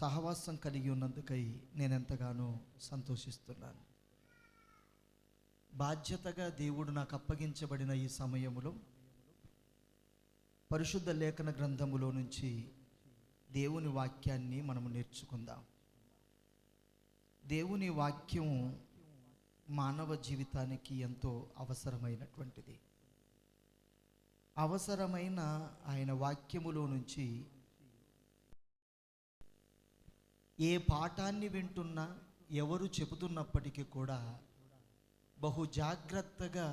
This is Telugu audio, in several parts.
సహవాసం కలిగి ఉన్నందుకై నేను ఎంతగానో సంతోషిస్తున్నాను. బాధ్యతగా దేవుడు నాకు అప్పగించబడిన ఈ సమయంలో పరిశుద్ధ లేఖన గ్రంథములో నుంచి దేవుని వాక్యాన్ని మనము నేర్చుకుందాం. దేవుని వాక్యం మానవ జీవితానికి ఎంతో అవసరమైనటువంటిది. అవసరమైన ఆయన వాక్యములో నుంచి ఏ పాఠాన్ని వింటున్నా, ఎవరు చెబుతున్నప్పటికీ కూడా బహు జాగ్రత్తగా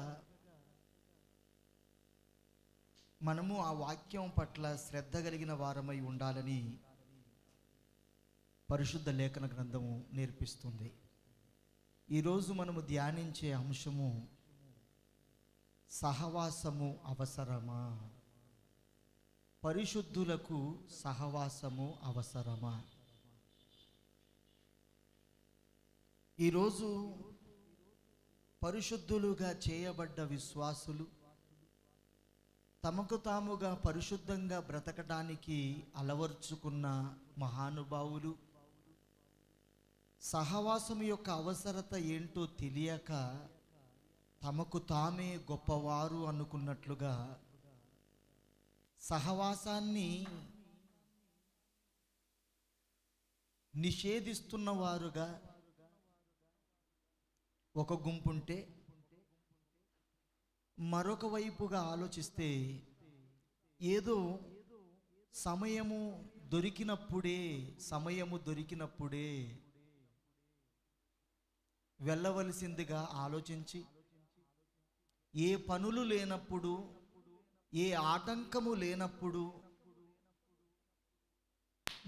మనము ఆ వాక్యం పట్ల శ్రద్ధ కలిగిన వారమై ఉండాలని పరిశుద్ధ లేఖన గ్రంథము నేర్పిస్తుంది. ఈరోజు మనము ధ్యానించే అంశము సహవాసము అవసరమా? పరిశుద్ధులకు సహవాసము అవసరమా? ఈరోజు పరిశుద్ధులుగా చేయబడ్డ విశ్వాసులు తమకు తాముగా పరిశుద్ధంగా బ్రతకడానికి అలవర్చుకున్న మహానుభావులు సహవాసం యొక్క అవసరత ఏంటో తెలియక తమకు తామే గొప్పవారు అనుకున్నట్లుగా సహవాసాన్ని నిషేధిస్తున్నవారుగా ఒక గుంపుంటే, మరొక వైపుగా ఆలోచిస్తే ఏదో సమయము దొరికినప్పుడే వెళ్ళవలసిందిగా ఆలోచించి, ఏ పనులు లేనప్పుడు, ఏ ఆటంకము లేనప్పుడు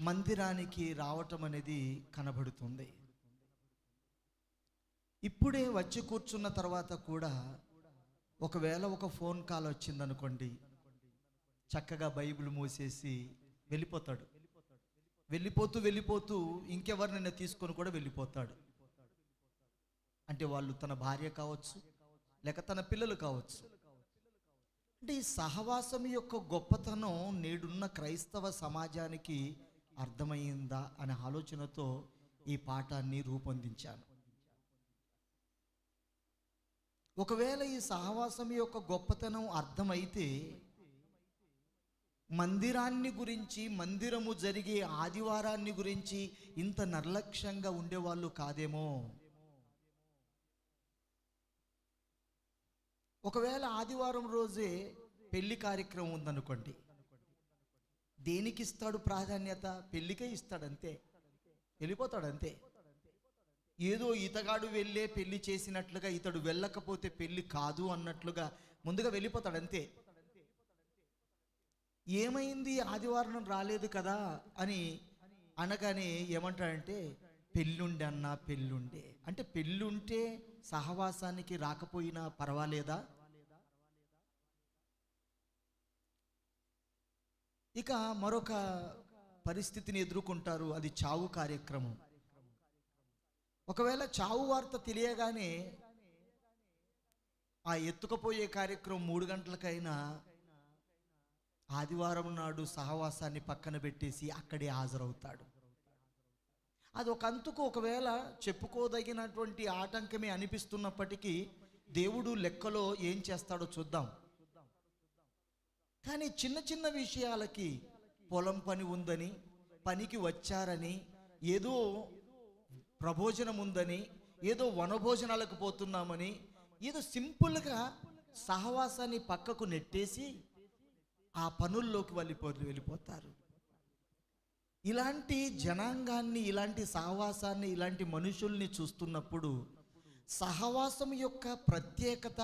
మందిరానికి రావటం అనేది కనబడుతుంది. ఇప్పుడే వచ్చి కూర్చున్న తర్వాత కూడా ఒకవేళ ఒక ఫోన్ కాల్ వచ్చిందనుకోండి, చక్కగా బైబిల్ మూసేసి వెళ్ళిపోతాడు. వెళ్ళిపోతూ ఇంకెవరినైనా తీసుకొని కూడా వెళ్ళిపోతాడు. అంటే వాళ్ళు తన భార్య కావచ్చు, లేక తన పిల్లలు కావచ్చు. అంటే ఈ సహవాసం యొక్క గొప్పతనం నేడున్న క్రైస్తవ సమాజానికి అర్థమైందా అనే ఆలోచనతో ఈ పాఠాన్ని రూపొందించాను. ఒకవేళ ఈ సహవాసం యొక్క గొప్పతనం అర్థమైతే మందిరాన్ని గురించి, మందిరము జరిగే ఆదివారాన్ని గురించి ఇంత నిర్లక్ష్యంగా ఉండేవాళ్ళు కాదేమో. ఒకవేళ ఆదివారం రోజే పెళ్లి కార్యక్రమం ఉందనుకోండి, దేనికి ఇస్తాడు ప్రాధాన్యత? పెళ్లికే ఇస్తాడంతే, వెళ్ళిపోతాడంతే. ఏదో ఇతగాడు వెళ్ళే పెళ్లి చేసినట్లుగా, ఇతడు వెళ్ళకపోతే పెళ్లి కాదు అన్నట్లుగా ముందుగా వెళ్ళిపోతాడంతే. ఏమైంది, ఆదివారం రాలేదు కదా అని అనగానే ఏమంటాడంటే, పెళ్ళుండే అన్న పెళ్ళుండే. అంటే పెళ్ళుంటే సహవాసానికి రాకపోయినా పర్వాలేదా? ఇక మరొక పరిస్థితిని ఎదుర్కొంటారు, అది చావు కార్యక్రమం. ఒకవేళ చావు వార్త తెలియగానే ఆ ఎత్తుకపోయే కార్యక్రమం 3 గంటలకైనా ఆదివారం నాడు సహవాసాన్ని పక్కన పెట్టేసి అక్కడే హాజరవుతాడు. అది ఒక అంతుకు ఒకవేళ చెప్పుకోదగినటువంటి ఆటంకమే అనిపిస్తున్నప్పటికీ దేవుడు లెక్కలో ఏం చేస్తాడో చూద్దాం. కానీ చిన్న చిన్న విషయాలకి, పొలం పని ఉందని, పనికి వచ్చారని, ఏదో ప్రభోజనం ఉందని, ఏదో వనభోజనాలకు పోతున్నామని, ఏదో సింపుల్గా సహవాసాన్ని పక్కకు నెట్టేసి ఆ పనుల్లోకి వెళ్ళిపోతారు. ఇలాంటి జనాంగాన్ని, ఇలాంటి సహవాసాన్ని, ఇలాంటి మనుషుల్ని చూస్తున్నప్పుడు సహవాసం యొక్క ప్రత్యేకత,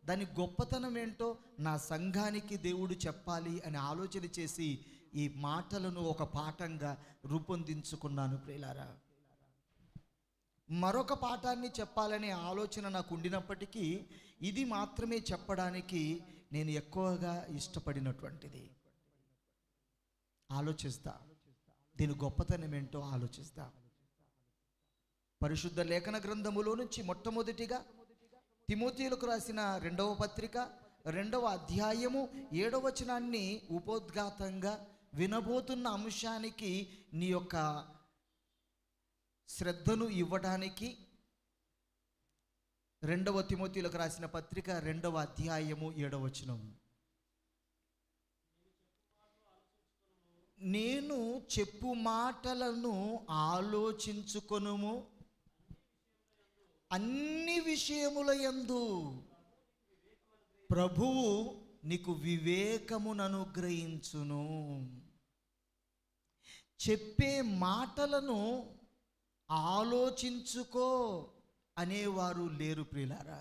దాని గొప్పతనం ఏంటో నా సంఘానికి దేవుడు చెప్పాలి అని ఆలోచన చేసి ఈ మాటలను ఒక పాఠంగా రూపొందించుకున్నాను. ప్రియులారా, మరొక పాఠాన్ని చెప్పాలనే ఆలోచన నాకు ఉండినప్పటికీ ఇది మాత్రమే చెప్పడానికి నేను ఎక్కువగా ఇష్టపడినటువంటిది. ఆలోచిస్తా, దీని గొప్పతనం ఏంటో ఆలోచిస్తా. పరిశుద్ధ లేఖన గ్రంథములో నుంచి మొట్టమొదటిగా తిమోతిలకు రాసిన 2వ పత్రిక 2వ అధ్యాయము 7వ వచనాన్ని ఉపోద్ఘాతంగా వినబోతున్న అంశానికి నీ యొక్క శ్రద్ధను ఇవ్వడానికి 2వ తిమోతిలకు రాసిన పత్రిక 2వ అధ్యాయము 7వ వచనం. నేను చెప్పు మాటలను ఆలోచించుకొనుము, అన్ని విషయముల యందు ప్రభువు నీకు వివేకమును అనుగ్రహించును. చెప్పే మాటలను ఆలోచించుకో అనేవారు లేరు ప్రియులారా.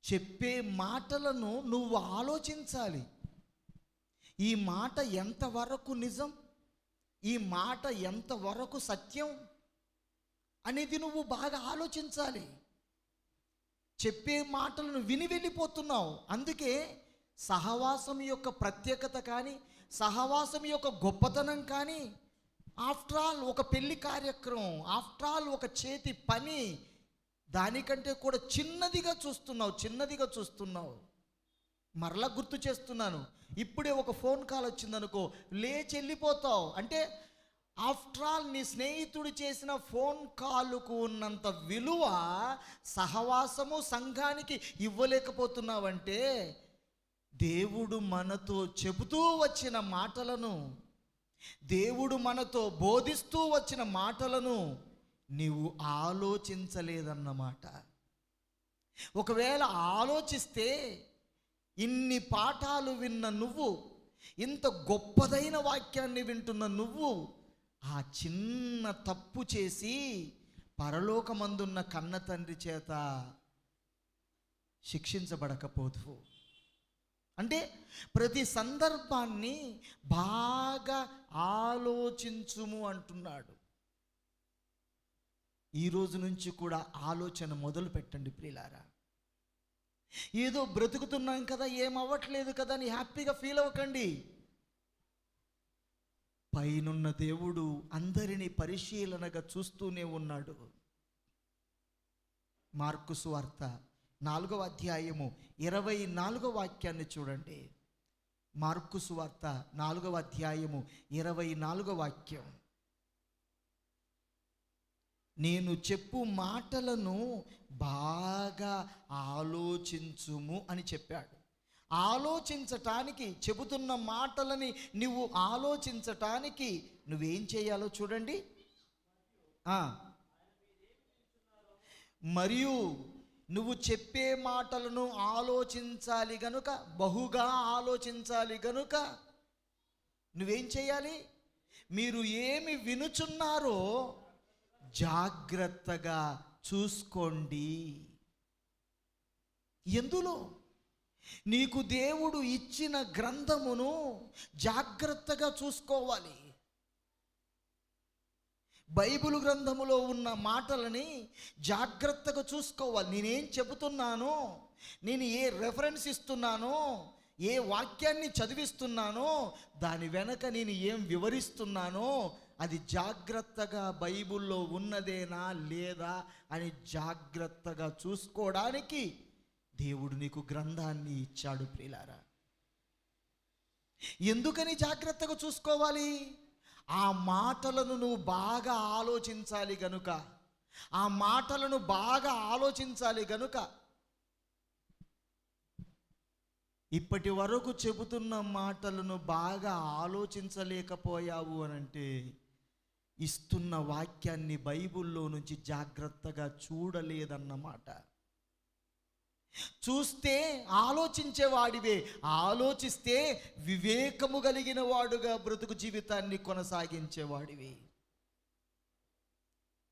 చెప్పే మాటలను నువ్వు ఆలోచించాలి. ఈ మాట ఎంతవరకు నిజం, ఈ మాట ఎంతవరకు సత్యం అనేది నువ్వు బాగా ఆలోచించాలి. చెప్పే మాటలను విని వెళ్ళిపోతున్నావు. అందుకే సహవాసం యొక్క ప్రత్యేకత కానీ, సహవాసం యొక్క గొప్పతనం కానీ, ఆఫ్టర్ ఆల్ ఒక పెళ్లి కార్యక్రమం, ఆఫ్టర్ ఆల్ ఒక చేతి పని, దానికంటే కూడా చిన్నదిగా చూస్తున్నావు. మరలా గుర్తు చేస్తున్నాను, ఇప్పుడే ఒక ఫోన్ కాల్ వచ్చిందనుకో, లేచి వెళ్ళిపోతావు. అంటే ఆఫ్టర్ ఆల్ నీ స్నేహితుడు చేసిన ఫోన్ కాలుకు ఉన్నంత విలువ సహవాసము సంఘానికి ఇవ్వలేకపోతున్నావంటే, దేవుడు మనతో చెబుతూ వచ్చిన మాటలను, దేవుడు మనతో బోధిస్తూ వచ్చిన మాటలను నీవు ఆలోచించలేదన్నమాట. ఒకవేళ ఆలోచిస్తే ఇన్ని పాఠాలు విన్న నువ్వు, ఇంత గొప్పదైన వాక్యాన్ని వింటున్న నువ్వు ఆ చిన్న తప్పు చేసి పరలోకమందున్న కన్న తండ్రి చేత శిక్షించబడకపోదు. అంటే ప్రతి సందర్భాన్ని బాగా ఆలోచించుము అంటున్నాడు. ఈ రోజు నుంచి కూడా ఆలోచన మొదలు పెట్టండి ప్రియులారా. ఏదో బ్రతుకుతున్నాం కదా, ఏమవ్వట్లేదు కదా అని హ్యాపీగా ఫీల్ అవ్వకండి. పైనున్న దేవుడు అందరినీ పరిశీలనగా చూస్తూనే ఉన్నాడు. మార్కు సువార్త 4వ అధ్యాయము 24వ వాక్యాన్ని చూడండి. మార్కు సువార్త 4వ అధ్యాయము 24వ వాక్యం. నేను చెప్పు మాటలను బాగా ఆలోచించుము అని చెప్పాడు. ఆలోచించటానికి, చెబుతున్న మాటలని నువ్వు ఆలోచించటానికి నువ్వేం చేయాలో చూడండి. మరియు నువ్వు చెప్పే మాటలను ఆలోచించాలి గనుక, బహుగా ఆలోచించాలి గనుక నువ్వేం చేయాలి? మీరు ఏమి వినుచున్నారో జాగ్రత్తగా చూసుకోండి. ఎందులో? నీకు దేవుడు ఇచ్చిన గ్రంథమును జాగ్రత్తగా చూసుకోవాలి. బైబిల్ గ్రంథములో ఉన్న మాటలని జాగ్రత్తగా చూసుకోవాలి. నేనేం చెబుతున్నానో, నేను ఏ రెఫరెన్స్ ఇస్తున్నానో, ఏ వాక్యాన్ని చదివిస్తున్నానో, దాని వెనక నేను ఏం వివరిస్తున్నానో అది జాగ్రత్తగా బైబిల్లో ఉన్నదేనా లేదా అని జాగ్రత్తగా చూసుకోవడానికి దేవుడు నీకు గ్రంథాన్ని ఇచ్చాడు ప్రియులారా. ఎందుకని జాగ్రత్తగా చూసుకోవాలి? ఆ మాటలను నువ్వు బాగా ఆలోచించాలి గనుక, ఆ మాటలను బాగా ఆలోచించాలి గనుక. ఇప్పటి వరకు చెబుతున్న మాటలను బాగా ఆలోచించలేకపోయావు అనంటే, ఇస్తున్న వాక్యాన్ని బైబిల్లో నుంచి జాగ్రత్తగా చూడలేదన్నమాట. చూస్తే ఆలోచించేవాడివే, ఆలోచిస్తే వివేకము కలిగిన వాడుగా బ్రతుకు జీవితాన్ని కొనసాగించేవాడివి,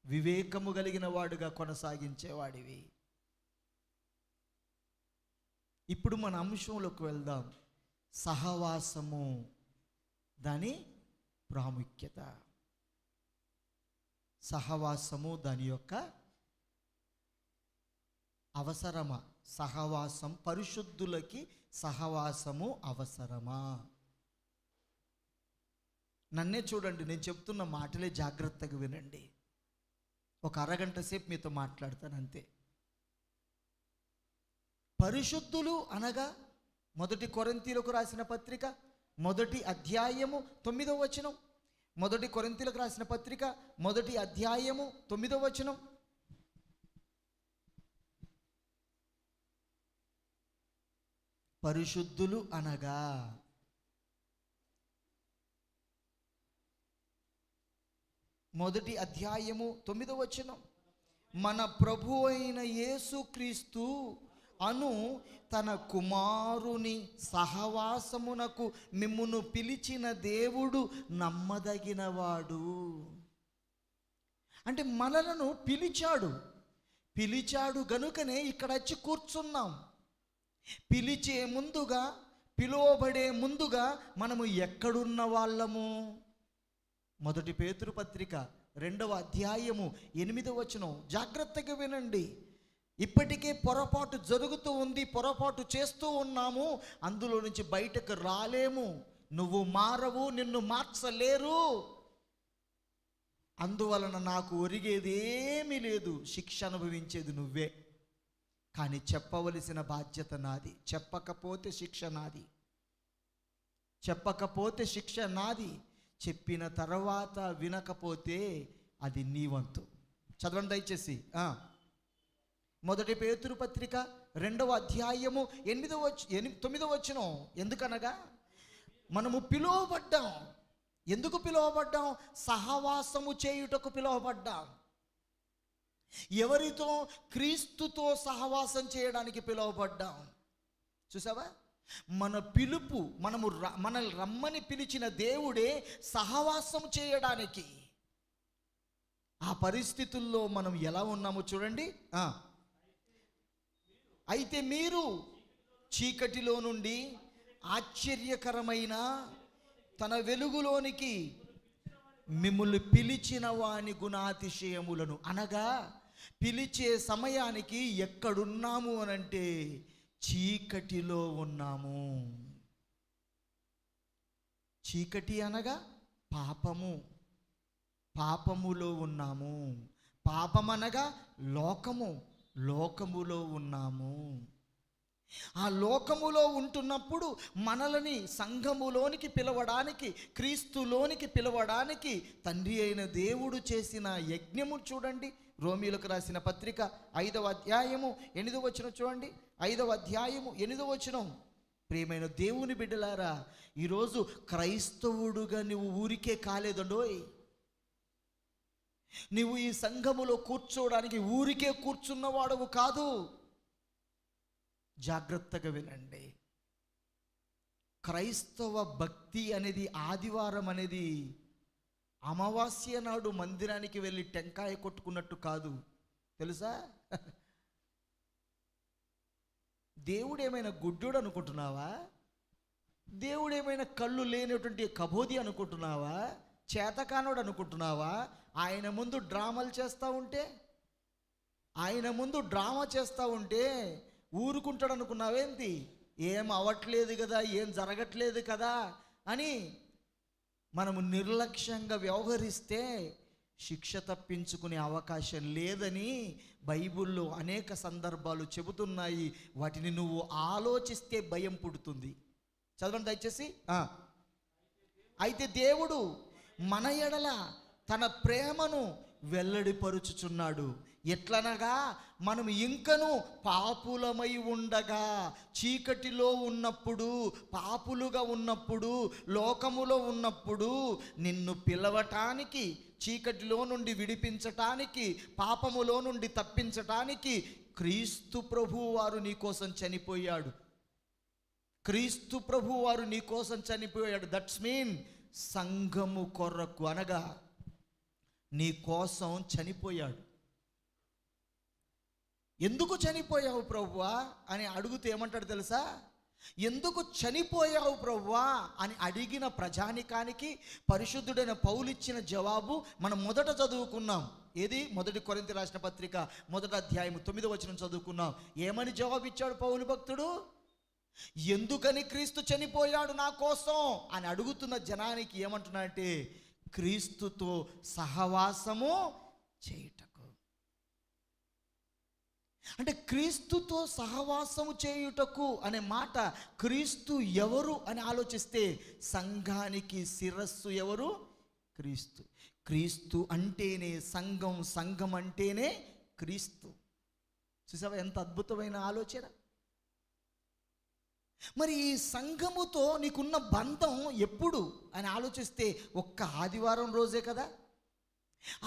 వివేకము కలిగిన వాడుగా కొనసాగించేవాడివి. ఇప్పుడు మన అంశంలోకి వెళ్దాం. సహవాసము, దాని ప్రాముఖ్యత. సహవాసము దాని యొక్క అవసరమా? సహవాసం, పరిశుద్ధులకి సహవాసము అవసరమా? నన్నే చూడండి, నేను చెప్తున్న మాటలే జాగ్రత్తగా వినండి. ఒక అరగంట సేపు మీతో మాట్లాడతాను అంతే. పరిశుద్ధులు అనగా 1 కొరింథీయులకు రాసిన పత్రిక 1వ అధ్యాయము 9వ వచనం, మొదటి కొరింథీయులకు రాసిన పత్రిక 1వ అధ్యాయము 9వ వచనం. పరిశుద్ధులు అనగా మొదటి అధ్యాయము 9వ వచనం, మన ప్రభు అయిన యేసుక్రీస్తు అను తన కుమారుని సహవాసమునకు మిమ్మును పిలిచిన దేవుడు నమ్మదగినవాడు. అంటే మనలను పిలిచాడు గనుకనే ఇక్కడ వచ్చి కూర్చున్నాం. పిలిచే ముందుగా, పిలువబడే ముందుగా మనము ఎక్కడున్న వాళ్ళము? మొదటి పేతురు పత్రిక 2వ అధ్యాయము 8వ వచనం. జాగ్రత్తగా వినండి. ఇప్పటికే పొరపాటు జరుగుతూ ఉంది, పొరపాటు చేస్తూ ఉన్నాము, అందులో నుంచి బయటకు రాలేము. నువ్వు మారవు, నిన్ను మార్చలేరు. అందువలన నాకు ఒరిగేది ఏమీ లేదు, శిక్ష అనుభవించేది నువ్వే. కానీ చెప్పవలసిన బాధ్యత నాది. చెప్పకపోతే శిక్ష నాది. చెప్పిన తర్వాత వినకపోతే అది నీ వంతు. చదవండి దయచేసి. మొదటి పేతురు పత్రిక 2వ అధ్యాయము 9వ వచనం. ఎందుకనగా మనము పిలువబడ్డాం. ఎందుకు పిలువబడ్డాం? సహవాసము చేయుటకు పిలువబడ్డాం. ఎవరితో? క్రీస్తుతో సహవాసం చేయడానికి పిలువబడ్డాం. చూసావా, మన పిలుపు, మనల్ని రమ్మని పిలిచిన దేవుడే సహవాసం చేయడానికి. ఆ పరిస్థితుల్లో మనం ఎలా ఉన్నామో చూడండి. అయితే మీరు చీకటిలో నుండి ఆశ్చర్యకరమైన తన వెలుగులోనికి మిమ్ముల్ని పిలిచిన వాని గుణాతిశయములను, అనగా పిలిచే సమయానికి ఎక్కడున్నాము అనంటే చీకటిలో ఉన్నాము. చీకటి అనగా పాపములో ఉన్నాము. పాపమనగా లోకములో ఉన్నాము. ఆ లోకములో ఉంటున్నప్పుడు మనలని సంఘములోనికి పిలవడానికి, క్రీస్తులోనికి పిలవడానికి తండ్రి అయిన దేవుడు చేసిన యజ్ఞము చూడండి. రోమీయులకు రాసిన పత్రిక 5వ అధ్యాయము 8వ వచనం చూడండి. 5వ అధ్యాయము 8వ వచనం. ప్రియమైన దేవుని బిడ్డలారా, ఈరోజు క్రైస్తవుడుగా నువ్వు ఊరికే కాలేదండోయ్. నువ్వు ఈ సంఘములో కూర్చోవడానికి ఊరికే కూర్చున్నవాడవు కాదు. జాగ్రత్తగా వినండి. క్రైస్తవ భక్తి అనేది, ఆదివారం అనేది అమావాస్య నాడు మందిరానికి వెళ్ళి టెంకాయ కొట్టుకున్నట్టు కాదు, తెలుసా? దేవుడేమైనా గుడ్డోడు అనుకుంటున్నావా? దేవుడేమైనా కళ్ళు లేనటువంటి కబోది అనుకుంటున్నావా? చేతకానోడు అనుకుంటున్నావా? ఆయన ముందు డ్రామాలు చేస్తూ ఉంటే ఊరుకుంటాడు అనుకున్నావేంటి? ఏం అవ్వట్లేదు కదా, ఏం జరగట్లేదు కదా అని మనము నిర్లక్ష్యంగా వ్యవహరిస్తే శిక్ష తప్పించుకునే అవకాశం లేదని బైబిల్లో అనేక సందర్భాలు చెబుతున్నాయి. వాటిని నువ్వు ఆలోచిస్తే భయం పుడుతుంది. చదవండి దయచేసి. అయితే దేవుడు మన ఎడల తన ప్రేమను వెల్లడిపరుచుచున్నాడు. ఎట్లనగా మనం ఇంకను పాపులమై ఉండగా, చీకటిలో ఉన్నప్పుడు, పాపులుగా ఉన్నప్పుడు, లోకములో ఉన్నప్పుడు నిన్ను పిలవటానికి, చీకటిలో నుండి విడిపించటానికి, పాపములో నుండి తప్పించటానికి క్రీస్తు ప్రభువు వారు నీ కోసం చనిపోయాడు. దట్స్ మీన్ సంఘము కొరకు, అనగా నీ కోసం చనిపోయాడు. ఎందుకు చనిపోయావు ప్రభువా అని అడిగితే ఏమంటాడు తెలుసా? ఎందుకు చనిపోయావు ప్రభువా అని అడిగిన ప్రజానికానికి పరిశుద్ధుడైన పౌలు ఇచ్చిన జవాబు మనం మొదట చదువుకున్నాం. ఏది? మొదటి కొరింథీ రాసిన పత్రిక 1వ అధ్యాయం 9వ వచనం చదువుకున్నాం. ఏమని జవాబు ఇచ్చాడు పౌలు భక్తుడు? ఎందుకని క్రీస్తు చనిపోయాడు నా కోసం అని అడుగుతున్న జనానికి ఏమంటున్నాడంటే, క్రీస్తుతో సహవాసము చేయుటకు. అంటే క్రీస్తుతో సహవాసము చేయుటకు అనే మాట, క్రీస్తు ఎవరు అని ఆలోచిస్తే సంఘానికి శిరస్సు ఎవరు? క్రీస్తు. క్రీస్తు అంటేనే సంఘం, సంఘం అంటేనే క్రీస్తు. చూసావా ఎంత అద్భుతమైన ఆలోచన. మరి ఈ సంఘముతో నీకున్న బంధం ఎప్పుడు అని ఆలోచిస్తే ఒక్క ఆదివారం రోజే కదా.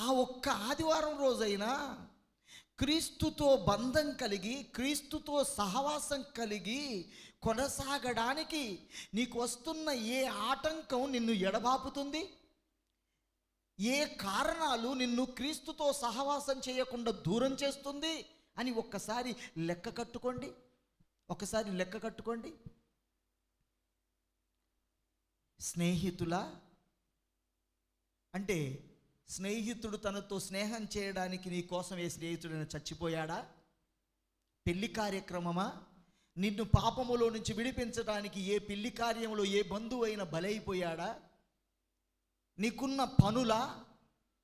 ఆ ఒక్క ఆదివారం రోజైనా క్రీస్తుతో బంధం కలిగి, క్రీస్తుతో సహవాసం కలిగి కొనసాగడానికి నీకు వస్తున్న ఏ ఆటంకం నిన్ను ఎడబాపుతుంది, ఏ కారణాలు నిన్ను క్రీస్తుతో సహవాసం చేయకుండా దూరం చేస్తుంది అని ఒక్కసారి లెక్క కట్టుకోండి. ఒకసారి లెక్క కట్టుకోండి. స్నేహితుల అంటే స్నేహితుడు తనతో స్నేహం చేయడానికి నీ కోసం ఏ స్నేహితుడైనా చచ్చిపోయాడా? పెళ్లి కార్యక్రమమా? నిన్ను పాపములో నుంచి విడిపించడానికి ఏ పెళ్లి కార్యములో ఏ బంధువు అయినా బలైపోయాడా? నీకున్న పనులా?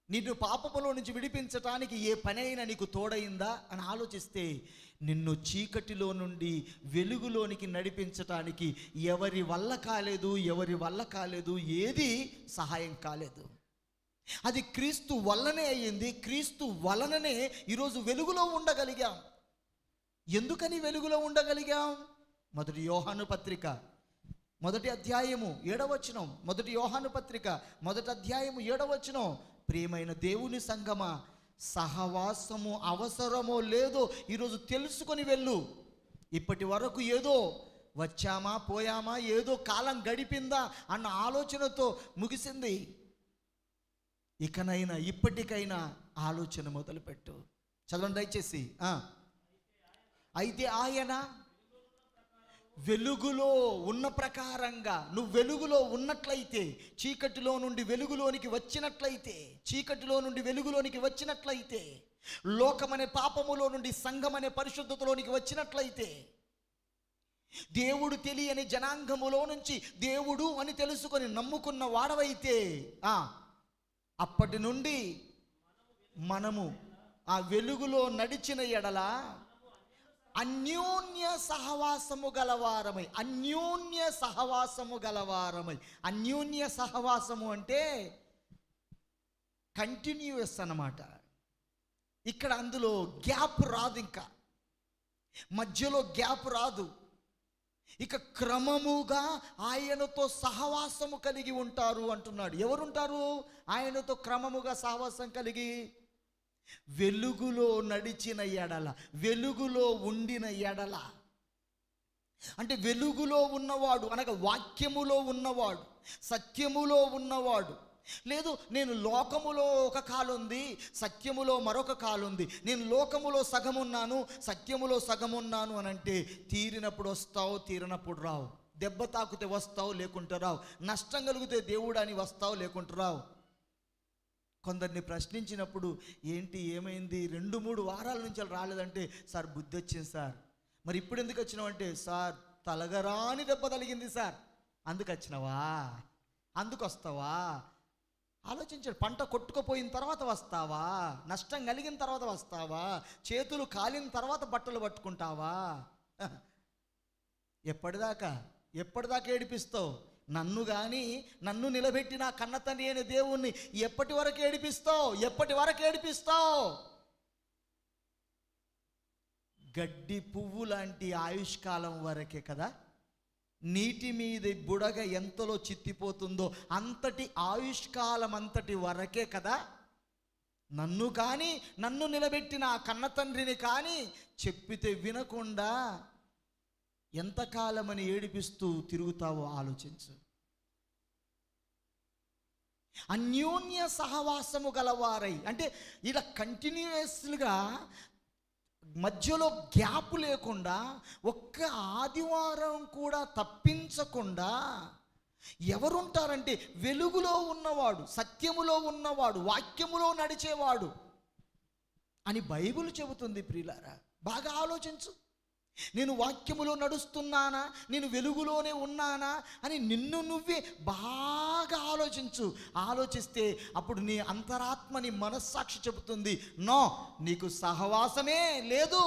నిన్ను పాపములో నుంచి విడిపించటానికి ఏ పని అయినా నీకు తోడైందా అని ఆలోచిస్తే నిన్ను చీకటిలో నుండి వెలుగులోనికి నడిపించటానికి ఎవరి వల్ల కాలేదు, ఎవరి వల్ల కాలేదు, ఏది సహాయం కాలేదు. అది క్రీస్తు వల్లనే అయ్యింది. క్రీస్తు వలననే ఈరోజు వెలుగులో ఉండగలిగాం. ఎందుకని వెలుగులో ఉండగలిగాం? మొదటి యోహాను పత్రిక 1వ అధ్యాయము 7వ వచనం. మొదటి యోహాను పత్రిక 1వ అధ్యాయము 7వ వచనం. ప్రియమైన దేవుని సంగమా, సహవాసము అవసరమో లేదో ఈరోజు తెలుసుకొని వెళ్ళు. ఇప్పటి వరకు ఏదో వచ్చామా పోయామా, ఏదో కాలం గడిపిందా అన్న ఆలోచనతో ముగిసింది. ఇకనైనా ఇప్పటికైనా ఆలోచన మొదలుపెట్టు. చదవండి దయచేసి. అయితే ఆయన వెలుగులో ఉన్న ప్రకారంగా నువ్వు వెలుగులో ఉన్నట్లయితే, చీకటిలో నుండి వెలుగులోనికి వచ్చినట్లయితే, చీకటిలో నుండి వెలుగులోనికి వచ్చినట్లయితే, లోకమనే పాపములో నుండి సంఘమనే పరిశుద్ధతలోనికి వచ్చినట్లయితే, దేవుడు తెలియని జనాంగములో నుంచి దేవుడు అని తెలుసుకొని నమ్ముకున్న వాడవైతే, అప్పటి నుండి మనము ఆ వెలుగులో నడిచిన ఎడల అన్యోన్య సహవాసము గలవారమై, అన్యోన్య సహవాసము గలవారమై. అన్యోన్య సహవాసము అంటే కంటిన్యూస్ అన్నమాట. ఇక్కడ అందులో గ్యాప్ రాదు, ఇంకా మధ్యలో గ్యాప్ రాదు. ఇక క్రమముగా ఆయనతో సహవాసము కలిగి ఉంటారు అంటున్నాడు. ఎవరుంటారు ఆయనతో క్రమముగా సహవాసం కలిగి? వెలుగులో నడిచిన ఎడల, వెలుగులో ఉండిన ఎడల. అంటే వెలుగులో ఉన్నవాడు అనగా వాక్యములో ఉన్నవాడు, సత్యములో ఉన్నవాడు. లేదు నేను లోకములో ఒక కాలుంది, సత్యములో మరొక కాలుంది, నేను లోకములో సగమున్నాను, సత్యములో సగమున్నాను అని అంటే తీరినప్పుడు వస్తావు, తీరినప్పుడు రావు. దెబ్బ తాకితే వస్తావు, లేకుంటే రావు. నష్టం కలిగితే దేవుడు అని వస్తావు, లేకుంటే రావు. కొందరిని ప్రశ్నించినప్పుడు ఏంటి ఏమైంది, 2-3 వారాల నుంచి రాలేదంటే, సార్ బుద్ధి వచ్చింది సార్. మరి ఇప్పుడు ఎందుకు వచ్చినావు అంటే, సార్ తలగరాని దెబ్బ తగిలింది సార్. అందుకు వచ్చినావా? అందుకు వస్తావా? ఆలోచించాడు. పంట కొట్టుకుపోయిన తర్వాత వస్తావా? నష్టం కలిగిన తర్వాత వస్తావా? చేతులు కాలిన తర్వాత బట్టలు పట్టుకుంటావా? ఎప్పటిదాకా ఏడిపిస్తావు? నన్ను నిలబెట్టిన కన్న తండ్రి అయిన దేవుణ్ణి ఎప్పటి వరకు ఏడిపిస్తావు? గడ్డి పువ్వు లాంటి ఆయుష్కాలం వరకే కదా. నీటి మీద బుడగ ఎంతలో చిత్తిపోతుందో అంతటి ఆయుష్కాలం అంతటి వరకే కదా. నన్ను నిలబెట్టిన ఆ కన్న తండ్రిని కానీ చెప్పితే వినకుండా ఎంతకాలమని ఏడిపిస్తూ తిరుగుతావో ఆలోచించు. అన్యోన్య సహవాసము గలవారై అంటే ఇలా కంటిన్యూస్గా మధ్యలో గ్యాప్ లేకుండా, ఒక్క ఆదివారం కూడా తప్పించకుండా ఎవరుంటారంటే వెలుగులో ఉన్నవాడు, సత్యములో ఉన్నవాడు, వాక్యములో నడిచేవాడు అని బైబిల్ చెబుతుంది. ప్రియులారా బాగా ఆలోచించు. నేను వాక్యములో నడుస్తున్నానా, నేను వెలుగులోనే ఉన్నానా అని నిన్ను నువ్వే బాగా ఆలోచిస్తే అప్పుడు నీ అంతరాత్మ, నీ మనస్సాక్షి చెబుతుంది, నో నీకు సహవాసమే లేదు.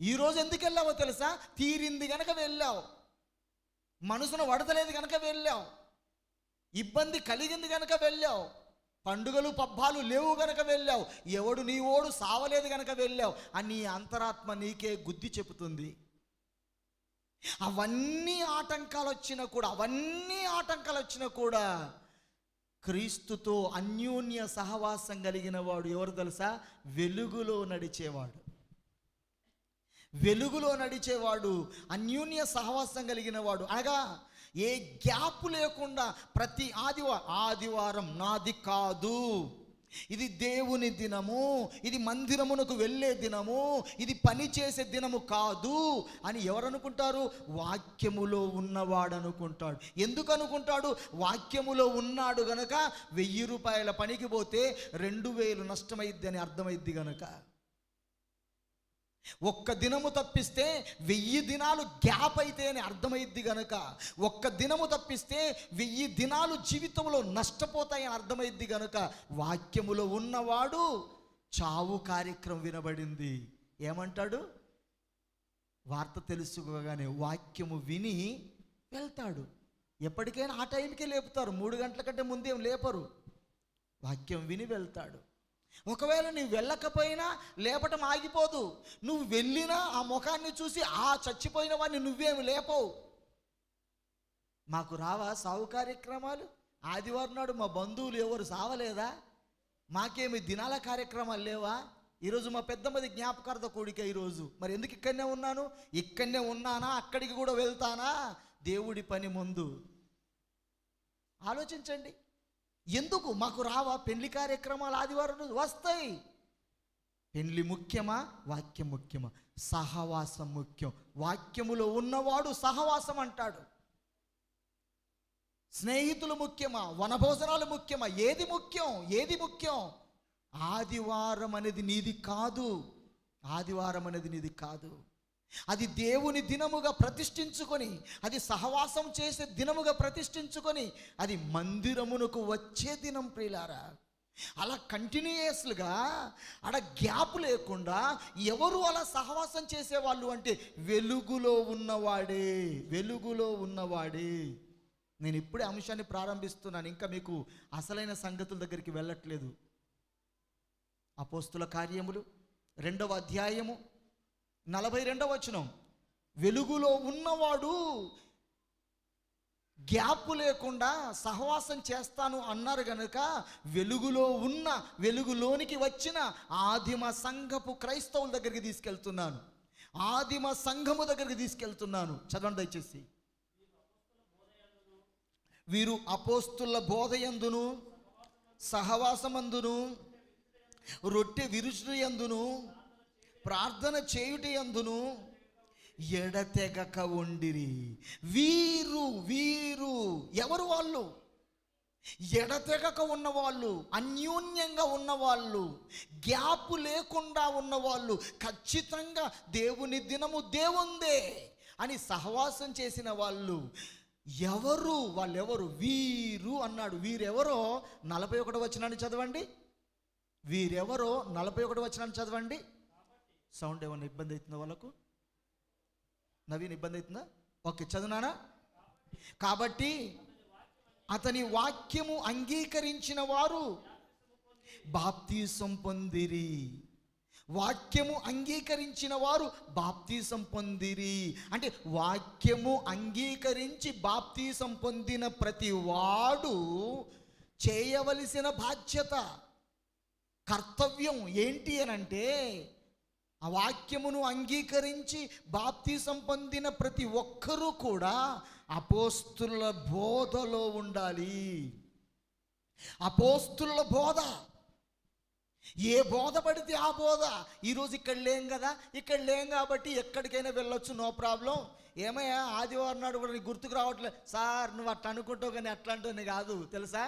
ఈరోజు ఎందుకు వెళ్ళావో తెలుసా? తీరింది గనక వెళ్ళావు, మనసును వడతలేదు గనక వెళ్ళావు. ఇబ్బంది కలిగింది గనక వెళ్ళావు, పండుగలు పబ్బాలు లేవు గనక వెళ్ళావు, ఎవడు నీ ఓడు సావలేదు గనక వెళ్ళావు అని నీ అంతరాత్మ నీకే గుద్ది చెబుతుంది. అవన్నీ ఆటంకాలు వచ్చినా కూడా క్రీస్తుతో అన్యోన్య సహవాసం కలిగిన వాడు ఎవరు తెలుసా? వెలుగులో నడిచేవాడు, అన్యోన్య సహవాసం కలిగిన వాడు. అనగా ఏ గ్యాప్ లేకుండా ప్రతి ఆదివారం నాది కాదు, ఇది దేవుని దినము, ఇది మందిరమునకు వెళ్ళే దినము, ఇది పని చేసే దినము కాదు అని ఎవరు అనుకుంటారు? వాక్యములో ఉన్నవాడు అనుకుంటాడు. ఎందుకు అనుకుంటాడు? వాక్యములో ఉన్నాడు గనక 1000 రూపాయల పనికి పోతే 2000 నష్టమైద్ది అని అర్థమైద్ది గనక. ఒక్క దినము తప్పిస్తే 1000 దినాలు గ్యాప్ అయితే అని అర్థమైద్ది గనక. ఒక్క దినము తప్పిస్తే 1000 దినాలు జీవితంలో నష్టపోతాయని అర్థమైద్ది గనక వాక్యములో ఉన్నవాడు చావు కార్యక్రమం వినబడింది ఏమంటాడు? వార్త తెలుసుకోగానే వాక్యము విని వెళ్తాడు. ఎప్పటికైనా ఆ టైంకే లేపుతారు, 3 గంటల కంటే ముందేం లేపరు. వాక్యం విని వెళ్తాడు. ఒకవేళ నువ్వు వెళ్ళకపోయినా లేపటం ఆగిపోదు. నువ్వు వెళ్ళినా ఆ ముఖాన్ని చూసి ఆ చచ్చిపోయిన వాడిని నువ్వేమి లేపవు. మాకు రావా సావు కార్యక్రమాలు? ఆదివారం నాడు మా బంధువులు ఎవరు సావలేదా? మాకేమి దినాల కార్యక్రమాలు లేవా? ఈరోజు మా పెద్దమ్మది జ్ఞాపకార్థ కూడిక ఈరోజు. మరి ఎందుకు ఇక్కడనే ఉన్నానా? అక్కడికి కూడా వెళ్తానా? దేవుడి పని ముందు ఆలోచించండి. ఎందుకు మాకు రావా పెళ్లి కార్యక్రమాలు? ఆదివారం వస్తాయి. పెళ్లి ముఖ్యమా? వాక్యం ముఖ్యమా? సహవాసం ముఖ్యం. వాక్యములో ఉన్నవాడు సహవాసం అంటాడు. స్నేహితులు ముఖ్యమా? వనభోజనాలు ముఖ్యమా? ఏది ముఖ్యం? ఆదివారం అనేది నీది కాదు. అది దేవుని దినముగా ప్రతిష్ఠించుకొని, అది సహవాసం చేసే దినముగా ప్రతిష్ఠించుకొని, అది మందిరమునకు వచ్చే దినం ప్రియులారా. అలా కంటిన్యూయస్గా అక్కడ గ్యాప్ లేకుండా ఎవరు అలా సహవాసం చేసేవాళ్ళు అంటే వెలుగులో ఉన్నవాడే. నేను ఇప్పుడే అంశాన్ని ప్రారంభిస్తున్నాను, ఇంకా మీకు అసలైన సంగతుల దగ్గరికి వెళ్ళట్లేదు. అపోస్తుల కార్యములు 2వ అధ్యాయము 42వ వచనం. వెలుగులో ఉన్నవాడు గ్యాప్ లేకుండా సహవాసం చేస్తాను అన్నారు గనుక వెలుగులోనికి వచ్చిన ఆదిమ సంఘపు క్రైస్తవుల దగ్గరికి తీసుకెళ్తున్నాను. ఆదిమ సంఘము దగ్గరికి తీసుకెళ్తున్నాను. చదవండి దయచేసి. వీరు అపోస్తుల బోధయందును, సహవాసమందును, రొట్టె విరుచుయందును, ప్రార్థన చేయుటయందును ఎడతెగక ఉండిరి. వీరు ఎవరు? వాళ్ళు ఎడతెగక ఉన్నవాళ్ళు, అన్యోన్యంగా ఉన్నవాళ్ళు, గ్యాప్ లేకుండా ఉన్నవాళ్ళు, ఖచ్చితంగా దేవుని దినము దేవుందే అని సహవాసం చేసిన వాళ్ళు. వాళ్ళెవరు? వీరు అన్నాడు. వీరెవరో 41వ వచనాన్ని చదవండి. వీరెవరో 41వ వచనాన్ని చదవండి. సౌండ్ ఏమన్నా ఇబ్బంది అవుతుందా వాళ్ళకు? నవీన్ ఇబ్బంది అవుతుందా? ఓకే, చదువునానా? కాబట్టి అతని వాక్యము అంగీకరించిన వారు బాప్తీసం పొందిరి. వాక్యము అంగీకరించిన వారు బాప్తీసం పొందిరి అంటే వాక్యము అంగీకరించి బాప్తీసం పొందిన ప్రతి వాడు చేయవలసిన బాధ్యత, కర్తవ్యం ఏంటి అనంటే, ఆ వాక్యమును అంగీకరించి బాప్తీసం పొందిన ప్రతి ఒక్కరూ కూడా అపోస్తుల బోధలో ఉండాలి. అపోస్తుల బోధ, ఏ బోధ పడితే ఆ బోధ. ఈరోజు ఇక్కడ లేం కాబట్టి ఎక్కడికైనా వెళ్ళొచ్చు, నో ప్రాబ్లం. ఏమయ్యా ఆదివారం నాడు కూడా నీకు గుర్తుకు రావట్లేదు సార్, నువ్వు అట్లా అనుకుంటావు కానీ అట్లా అంటుంది కాదు తెలుసా.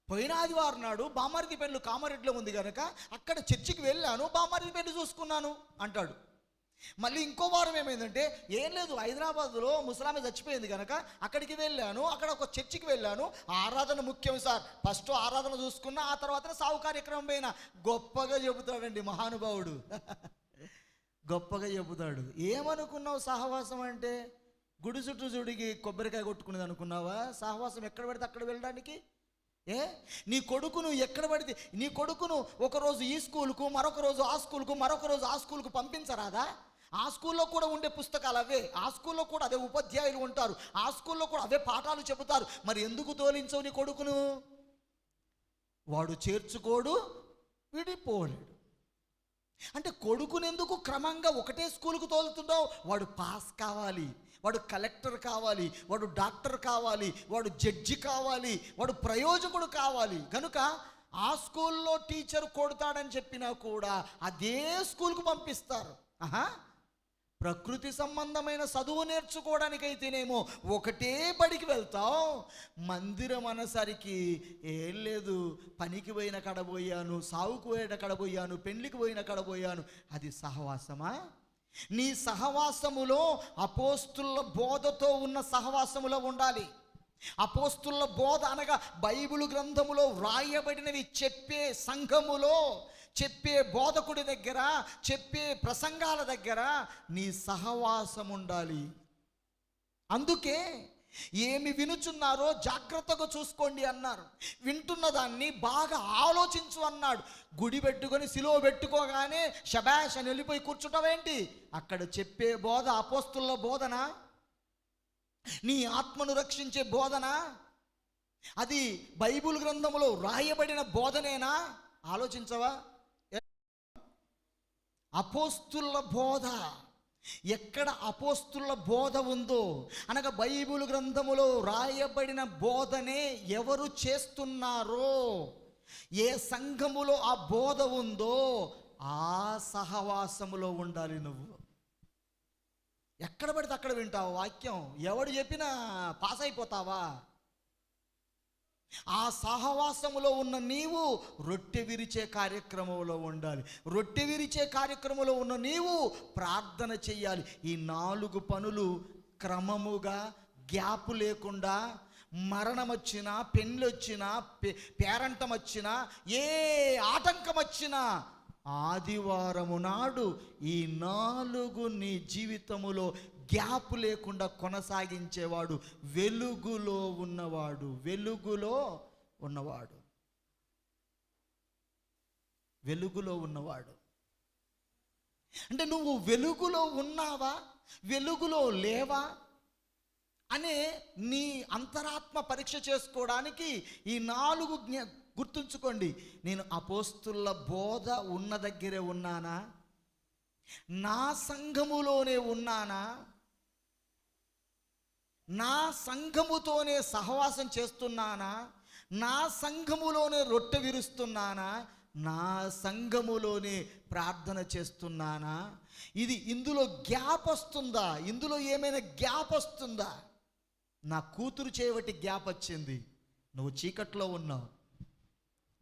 పోయిన ఆదివారం నాడు బామారిది పెళ్ళి కామారెడ్డిలో ఉంది కనుక అక్కడ చర్చికి వెళ్ళాను, బామారిది పెళ్ళి చూసుకున్నాను అంటాడు. మళ్ళీ ఇంకో వారం ఏమైందంటే, ఏం లేదు హైదరాబాద్లో ముసలామె చచ్చిపోయింది కనుక అక్కడికి వెళ్ళాను, అక్కడ ఒక చర్చికి వెళ్ళాను, ఆరాధన ముఖ్యం సార్, ఫస్ట్ ఆరాధన చూసుకున్నా ఆ తర్వాత సావు కార్యక్రమం పైన. గొప్పగా చెబుతాడండి మహానుభావుడు. గొప్పగా చెబుతాడు. ఏమనుకున్నావు సహవాసం అంటే? గుడి చుట్టూ చూడికి కొబ్బరికాయ కొట్టుకునేది అనుకున్నావా? సహవాసం ఎక్కడ పడితే అక్కడ వెళ్ళడానికి? నీ కొడుకును ఎక్కడ పడితే నీ కొడుకును ఒకరోజు ఈ స్కూల్కు, మరొక రోజు ఆ స్కూల్కు, మరొక రోజు ఆ స్కూల్కు పంపించరాదా? ఆ స్కూల్లో కూడా ఉండే పుస్తకాలు అవే, ఆ స్కూల్లో కూడా అదే ఉపాధ్యాయులు ఉంటారు, ఆ స్కూల్లో కూడా అవే పాఠాలు చెబుతారు. మరి ఎందుకు తోలించవు నీ కొడుకును? వాడు చేర్చుకోడు, విడిపోలేడు. అంటే కొడుకుని ఎందుకు క్రమంగా ఒకటే స్కూల్కు తోలుతున్నావు? వాడు పాస్ కావాలి, వాడు కలెక్టర్ కావాలి, వాడు డాక్టర్ కావాలి, వాడు జడ్జి కావాలి, వాడు ప్రయోజకుడు కావాలి. కనుక ఆ స్కూల్లో టీచర్ కొడతాడని చెప్పినా కూడా అదే స్కూల్కు పంపిస్తారు. ప్రకృతి సంబంధమైన చదువు నేర్చుకోవడానికైతేనేమో ఒకటే బడికి వెళ్తావు. మందిరం అనేసరికి ఏం లేదు, పనికి పోయిన కడబోయాను, సావుకు పోయిన కడబోయాను, పెళ్లికి పోయిన కడబోయాను. అది సహవాసమా? నీ సహవాసములో అపోస్తుల బోధతో ఉన్న సహవాసములో ఉండాలి. అపోస్తుల బోధ అనగా బైబిలు గ్రంథములో వ్రాయబడినవి చెప్పే సంఘములో, చెప్పే బోధకుడి దగ్గర, చెప్పే ప్రసంగాల దగ్గర నీ సహవాసం ఉండాలి. అందుకే ఏమి వినుచున్నారో జాగ్రత్తగా చూసుకోండి అన్నారు. వింటున్న దాన్ని బాగా ఆలోచించు అన్నాడు. గుడి పెట్టుకొని సిలువ పెట్టుకోగానే శబాష్ అని వెళ్ళిపోయి కూర్చుంటావేంటి? అక్కడ చెప్పే బోధ అపోస్తుల బోధన, నీ ఆత్మను రక్షించే బోధన, అది బైబిల్ గ్రంథములో రాయబడిన బోధనేనా? ఆలోచించవా? అపోస్తుల బోధ, ఎక్కడ అపోస్తుల బోధ ఉందో అనగా బైబిల్ గ్రంథములో రాయబడిన బోధనే ఎవరు చేస్తున్నారో, ఏ సంఘములో ఆ బోధ ఉందో ఆ సహవాసములో ఉండాలి. నువ్వు ఎక్కడ పడితే అక్కడ వింటావు వాక్యం, ఎవడు చెప్పినా పాస్ అయిపోతావా? ఆ సహవాసములో ఉన్న నీవు రొట్టె విరిచే కార్యక్రమంలో ఉండాలి. రొట్టె విరిచే కార్యక్రమంలో ఉన్న నీవు ప్రార్థన చెయ్యాలి. ఈ 4 పనులు క్రమముగా గ్యాప్ లేకుండా, మరణం వచ్చినా, పెళ్ళి వచ్చినా, పేరంటం వచ్చినా, ఏ ఆటంకం వచ్చినా ఆదివారము నాడు ఈ 4 నీ జీవితములో గ్యాప్ లేకుండా కొనసాగించేవాడు వెలుగులో ఉన్నవాడు. వెలుగులో ఉన్నవాడు, వెలుగులో ఉన్నవాడు. అంటే నువ్వు వెలుగులో ఉన్నావా, వెలుగులో లేవా అనే నీ అంతరాత్మ పరీక్ష చేసుకోవడానికి ఈ 4 గుర్తుంచుకోండి. నేను అపోస్తుల బోధ ఉన్న దగ్గరే ఉన్నానా? నా సంఘములోనే ఉన్నానా? నా సంఘముతోనే సహవాసం చేస్తున్నానా? నా సంఘములోనే రొట్టె విరుస్తున్నానా? నా సంఘములోనే ప్రార్థన చేస్తున్నానా? ఇందులో గ్యాప్ వస్తుందా? ఇందులో ఏమైనా గ్యాప్ వస్తుందా? నా కూతురు చేయబట్టి గ్యాప్ వచ్చింది, నువ్వు చీకట్లో ఉన్నావు.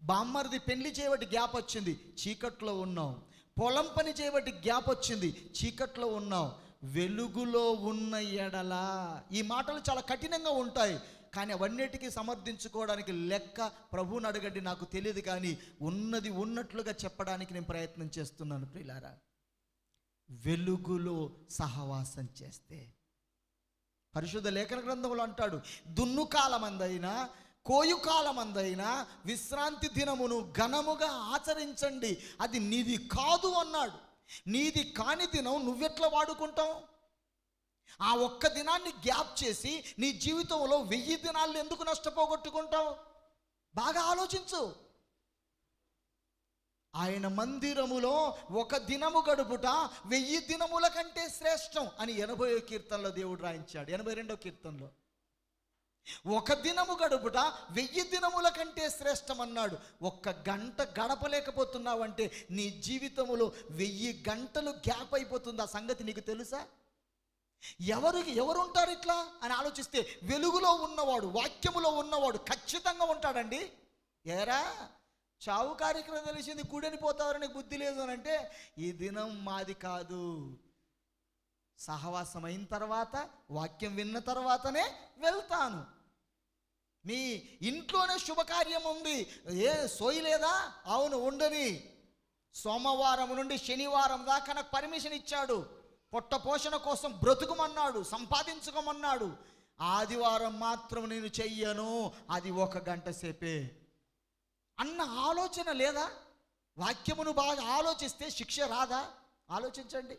బామ్మర్ది పెళ్లి చేయబట్టి గ్యాప్ వచ్చింది, చీకట్లో ఉన్నావు. పొలం పని చేయబట్టి గ్యాప్ వచ్చింది, చీకట్లో ఉన్నావు. వెలుగులో ఉన్న ఎడల, ఈ మాటలు చాలా కఠినంగా ఉంటాయి, కానీ అవన్నిటికీ సమర్థించుకోవడానికి లెక్క ప్రభువుని అడగండి, నాకు తెలియదు. కానీ ఉన్నది ఉన్నట్లుగా చెప్పడానికి నేను ప్రయత్నం చేస్తున్నాను. ప్రియులారా, వెలుగులో సహవాసం చేస్తే, పరిశుద్ధ లేఖన గ్రంథంలో అంటాడు, దున్ను కాలమందైనా కోయు కాలమందైనా విశ్రాంతి దినమును ఘనముగా ఆచరించండి, అది నీది కాదు అన్నాడు. నీది కాని దినం నువ్వెట్లా వాడుకుంటావు? ఆ ఒక్క దినాన్ని గ్యాప్ చేసి నీ జీవితంలో 1000 దినాలు ఎందుకు నష్టపోగొట్టుకుంటావు? బాగా ఆలోచించు. ఆయన మందిరములో 1 దినము గడుపుట 1000 దినముల కంటే శ్రేష్టం అని 80వ కీర్తనలో దేవుడు రాయించాడు. 82వ కీర్తనలో 1 దినము గడుపుట 1000 దినముల కంటే శ్రేష్టం అన్నాడు. 1 గంట గడపలేకపోతున్నావంటే నీ జీవితంలో 1000 గంటలు గ్యాప్ అయిపోతుంది. ఆ సంగతి నీకు తెలుసా? ఎవరుంటారు ఇట్లా అని ఆలోచిస్తే, వెలుగులో ఉన్నవాడు, వాక్యములో ఉన్నవాడు ఖచ్చితంగా ఉంటాడండి. ఏరా చావు కార్యక్రమం తెలిసింది, కూడని పోతారని బుద్ధి లేదు అని అంటే, ఈ దినం మాది కాదు. సహవాసం అయిన తర్వాత, వాక్యం విన్న తర్వాతనే వెళ్తాను. మీ ఇంట్లోనే శుభకార్యం ఉంది, ఏ సోయి లేదా? అవును ఉండని. సోమవారం నుండి శనివారం దాకా నాకు పర్మిషన్ ఇచ్చాడు. పొట్ట పోషణ కోసం బ్రతుకుమన్నాడు, సంపాదించుకోమన్నాడు. ఆదివారం మాత్రం నేను చెయ్యను, అది 1 గంట సేపే అన్న ఆలోచన లేదా? వాక్యమును బాగా ఆలోచిస్తే శిక్ష రాదా? ఆలోచించండి.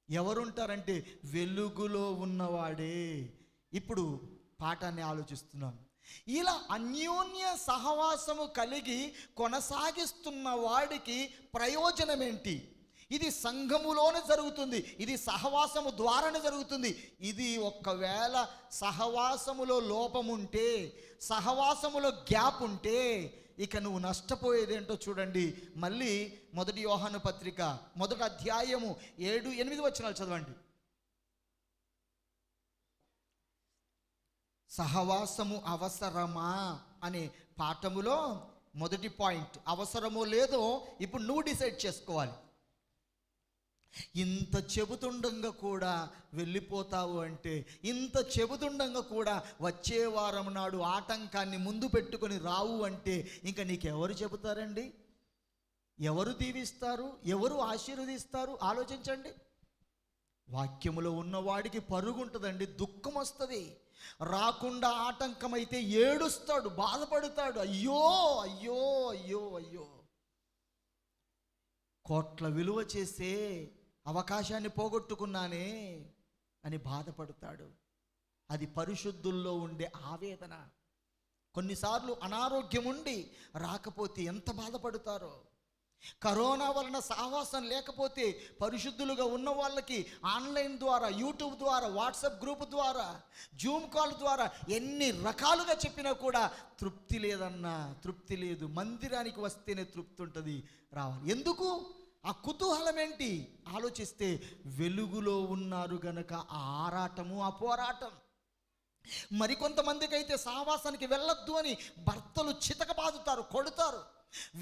ఎవరుంటారంటే వెలుగులో ఉన్నవాడే. ఇప్పుడు పాఠాన్ని ఆలోచిస్తున్నాం. ఇలా అన్యోన్య సహవాసము కలిగి కొనసాగిస్తున్న వాడికి ప్రయోజనం ఏంటి? ఇది సంఘములోనే జరుగుతుంది, ఇది సహవాసము ద్వారానే జరుగుతుంది. ఇది ఒకవేళ సహవాసములో లోపముంటే, సహవాసములో గ్యాప్ ఉంటే, ఇక నువ్వు నష్టపోయేదేంటో చూడండి. మళ్ళీ 1 యోహాను పత్రిక 1వ అధ్యాయము 7-8 వచనాలు చదవండి. సహవాసము అవసరమా అనే పాఠములో మొదటి పాయింట్, అవసరమో లేదో ఇప్పుడు నువ్వు డిసైడ్ చేసుకోవాలి. ఇంత చెబుతుండగా కూడా వెళ్ళిపోతావు అంటే, ఇంత చెబుతుండగా కూడా వచ్చే వారం నాడు ఆటంకాన్ని ముందు పెట్టుకొని రావు అంటే, ఇంకా నీకెవరు చెబుతారండి? ఎవరు దీవిస్తారు? ఎవరు ఆశీర్వదిస్తారు? ఆలోచించండి. వాక్యములో ఉన్నవాడికి పరుగుంటుందండి, దుఃఖం వస్తుంది. రాకుండా ఆటంకమైతే ఏడుస్తాడు, బాధపడతాడు. అయ్యో అయ్యో అయ్యో అయ్యో, కోట్ల విలువ చేసే అవకాశాన్ని పోగొట్టుకున్నానే అని బాధపడతాడు. అది పరిశుద్ధుల్లో ఉండే ఆవేదన. కొన్నిసార్లు అనారోగ్యం ఉండి రాకపోతే ఎంత బాధపడతారో. కరోనా వలన సహవాసం లేకపోతే పరిశుద్ధులుగా ఉన్న వాళ్ళకి ఆన్లైన్ ద్వారా, యూట్యూబ్ ద్వారా, వాట్సాప్ గ్రూప్ ద్వారా, జూమ్ కాల్ ద్వారా ఎన్ని రకాలుగా చెప్పినా కూడా తృప్తి లేదన్నా, తృప్తి లేదు. మందిరానికి వస్తేనే తృప్తి ఉంటుంది, రావాలి. ఎందుకు? ఆ కుతూహలం ఏంటి? ఆలోచిస్తే వెలుగులో ఉన్నారు గనక ఆ ఆరాటము, ఆ పోరాటం. మరికొంతమందికి అయితే సహవాసానికి వెళ్ళొద్దు అని భర్తలు చితకబాదుతారు, కొడతారు.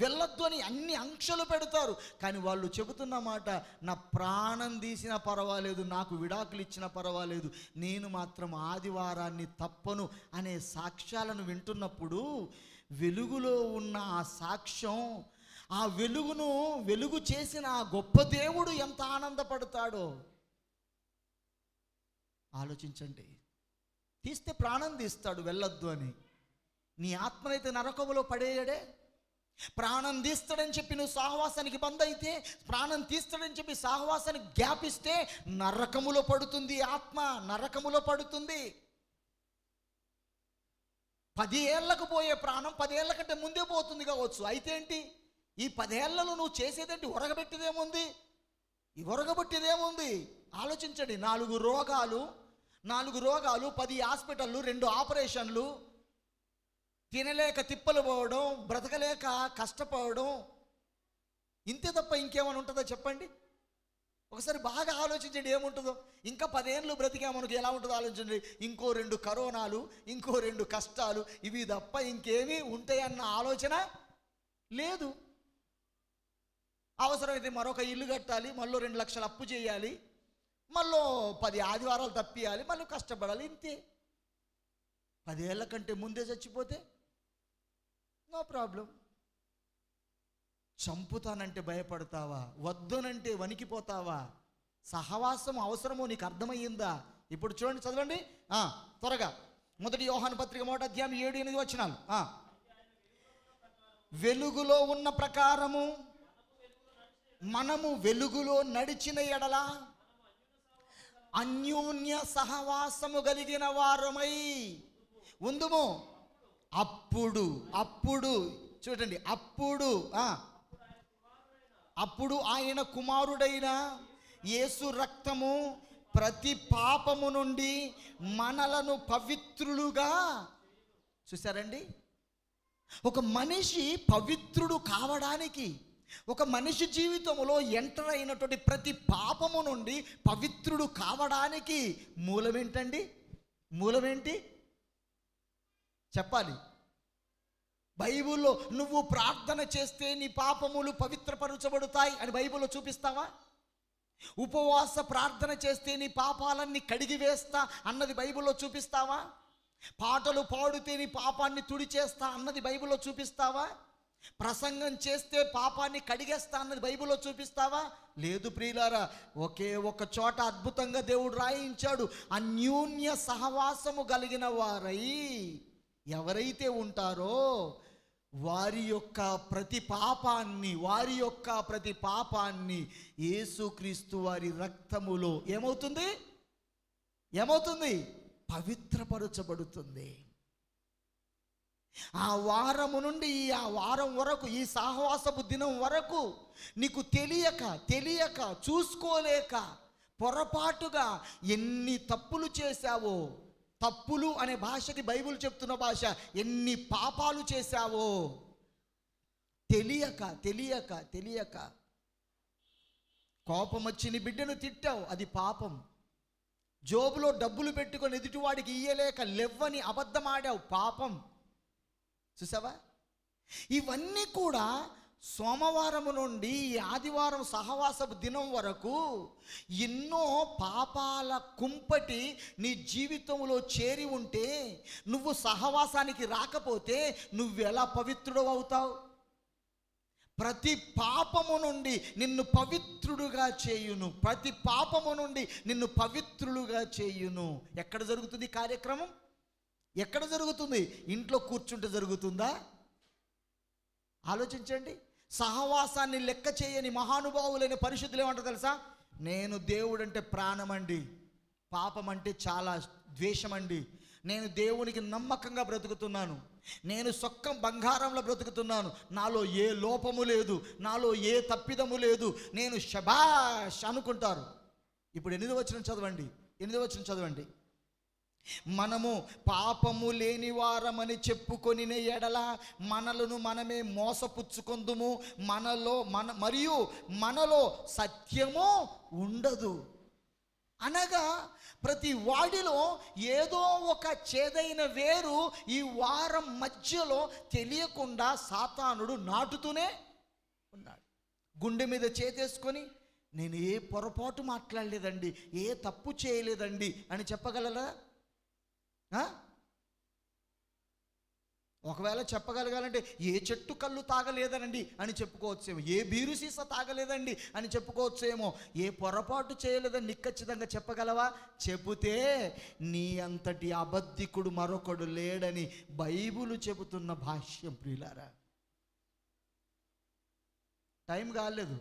వెళ్ళొద్దు అని అన్ని ఆంక్షలు పెడతారు. కానీ వాళ్ళు చెబుతున్న మాట, నా ప్రాణం తీసినా పర్వాలేదు, నాకు విడాకులు ఇచ్చినా పర్వాలేదు, నేను మాత్రం ఆదివారాన్ని తప్పను అనే సాక్ష్యాలను వింటున్నప్పుడు, వెలుగులో ఉన్న ఆ సాక్ష్యం, ఆ వెలుగును వెలుగు చేసిన ఆ గొప్ప దేవుడు ఎంత ఆనందపడతాడో ఆలోచించండి. తీస్తే ప్రాణం తీస్తాడు వెళ్ళొద్దు అని. నీ ఆత్మనైతే నరకములో పడేయడే. ప్రాణం తీస్తాడని చెప్పి నువ్వు సహవాసానికి బంద్ అయితే, ప్రాణం తీస్తాడని చెప్పి సహవాసానికి గ్యాప్ ఇస్తే నరకములో పడుతుంది, ఆత్మ నరకములో పడుతుంది. 10 ఏళ్లకు పోయే ప్రాణం 10 ఏళ్ల కంటే ముందే పోతుంది కావచ్చు. అయితే ఏంటి, ఈ 10 ఏళ్లలో నువ్వు చేసేదేంటి? ఒరగబెట్టేదేముంది? ఈ ఒరగబెట్టేదేముంది? ఆలోచించండి. 4 రోగాలు, 10 హాస్పిటళ్ళు, 2 ఆపరేషన్లు, తినలేక తిప్పలు పోవడం, బ్రతకలేక కష్టపోవడం, ఇంతే తప్ప ఇంకేమైనా ఉంటుందో చెప్పండి? ఒకసారి బాగా ఆలోచించండి ఏముంటుందో. ఇంకా 10 ఏళ్ళు బ్రతికా మనకు ఎలా ఉంటుందో ఆలోచించండి. ఇంకో 2 కరోనాలు, ఇంకో 2 కష్టాలు, ఇవి తప్ప ఇంకేమీ ఉంటాయన్న ఆలోచన లేదు. అవసరమైతే మరొక ఇల్లు కట్టాలి, మళ్ళీ 2 లక్షలు అప్పు చేయాలి, మళ్ళీ 10 ఆదివారాలు తప్పియాలి, మళ్ళీ కష్టపడాలి, ఇంతే. 10 ఏళ్ల కంటే ముందే చచ్చిపోతే నో ప్రాబ్లం. చంపుతానంటే భయపడతావా? వద్దునంటే వణికిపోతావా? సహవాసం అవసరమో నీకు అర్థమయ్యిందా? ఇప్పుడు చూడండి, చదవండి త్వరగా. 1 యోహాను పత్రిక 1వ అధ్యాయం 7-8 వచనాలు. వెలుగులో ఉన్న ప్రకారము మనము వెలుగులో నడిచిన ఎడల అన్యోన్య సహవాసము కలిగిన వారమై ఉందుము. అప్పుడు చూడండి, అప్పుడు ఆయన కుమారుడైన యేసు రక్తము ప్రతి పాపము నుండి మనలను పవిత్రులుగా, చూసారండి, ఒక మనిషి పవిత్రుడు కావడానికి, ఒక మనిషి జీవితంలో ఎంటర్ అయినటువంటి ప్రతి పాపము నుండి పవిత్రుడు కావడానికి మూలమేంటండి? మూలమేంటి చెప్పాలి? బైబిల్లో నువ్వు ప్రార్థన చేస్తే నీ పాపములు పవిత్రపరచబడతాయి అని బైబిల్లో చూపిస్తావా? ఉపవాస ప్రార్థన చేస్తే నీ పాపాలన్నీ కడిగివేస్తా అన్నది బైబిల్లో చూపిస్తావా? పాటలు పాడితే నీ పాపాన్ని తుడిచేస్తా అన్నది బైబిల్లో చూపిస్తావా? ప్రసంగం చేస్తే పాపాన్ని కడిగేస్తా అన్నది బైబిల్లో చూపిస్తావా? లేదు ప్రియులారా. ఒకే ఒక చోట అద్భుతంగా దేవుడు రాయించాడు. అన్యోన్య సహవాసము కలిగిన వారై ఎవరైతే ఉంటారో వారి యొక్క ప్రతి పాపాన్ని యేసుక్రీస్తు వారి రక్తములో ఏమవుతుంది? పవిత్రపరచబడుతుంది. ఆ వారము నుండి ఆ వారం వరకు, ఈ సహవాసపు దినం వరకు నీకు తెలియక చూసుకోలేక పొరపాటుగా ఎన్ని తప్పులు చేశావో, తప్పులు అనే భాషకి బైబిల్ చెప్తున్న భాష, ఎన్ని పాపాలు చేశావో తెలియక కోపం వచ్చి నీ బిడ్డను తిట్టావు, అది పాపం. జోబులో డబ్బులు పెట్టుకొని ఎదుటివాడికి ఇయ్యలేక లెవ్వని అబద్ధం ఆడావు, పాపం. చూసావా? ఇవన్నీ కూడా సోమవారం నుండి ఆదివారం సహవాసపు దినం వరకు ఎన్నో పాపాల కుంపటి నీ జీవితంలో చేరి ఉంటే, నువ్వు సహవాసానికి రాకపోతే నువ్వెలా పవిత్రుడు అవుతావు? ప్రతి పాపము నుండి నిన్ను పవిత్రుడుగా చేయును. ఎక్కడ జరుగుతుంది కార్యక్రమం? ఎక్కడ జరుగుతుంది? ఇంట్లో కూర్చుంటే జరుగుతుందా? ఆలోచించండి. సహవాసాన్ని లెక్క చేయని మహానుభావులైన పరిశుద్ధులు ఏమంటారు తెలుసా? నేను దేవుడంటే ప్రాణమండి, పాపం అంటే చాలా ద్వేషమండి, నేను దేవునికి నమ్మకంగా బ్రతుకుతున్నాను, నేను సొక్కం బంగారంలో బ్రతుకుతున్నాను, నాలో ఏ లోపము లేదు, నాలో ఏ తప్పిదము లేదు, నేను శబాష్ అనుకుంటారు. ఇప్పుడు 8వ వచనం చదవండి. మనము పాపము లేని వారమని చెప్పుకొని ఎడల మనలను మనమే మోసపుచ్చుకొందుము, మరియు మనలో సత్యము ఉండదు. అనగా ప్రతి వాడిలో ఏదో ఒక చేదైన వేరు ఈ వారం మధ్యలో తెలియకుండా సాతానుడు నాటుతూనే ఉన్నాడు. గుండె మీద చేతేసుకొని నేను ఏ పొరపాటు మాట్లాడలేదండి, ఏ తప్పు చేయలేదండి అని చెప్పగలరా? ఒకవేళ చెప్పగలగాలంటే ఏ చెట్టు కళ్ళు తాగలేదనండి అని చెప్పుకోవచ్చేమో, ఏ బీరు సీసా తాగలేదండి అని చెప్పుకోవచ్చేమో, ఏ పొరపాటు చేయలేదని నిక్కచ్చితంగా చెప్పగలవా? చెబితే నీ అంతటి అబద్ధికుడు మరొకడు లేడని బైబిలు చెబుతున్న భాష్యం. ప్రియులారా, టైం కాలేదు.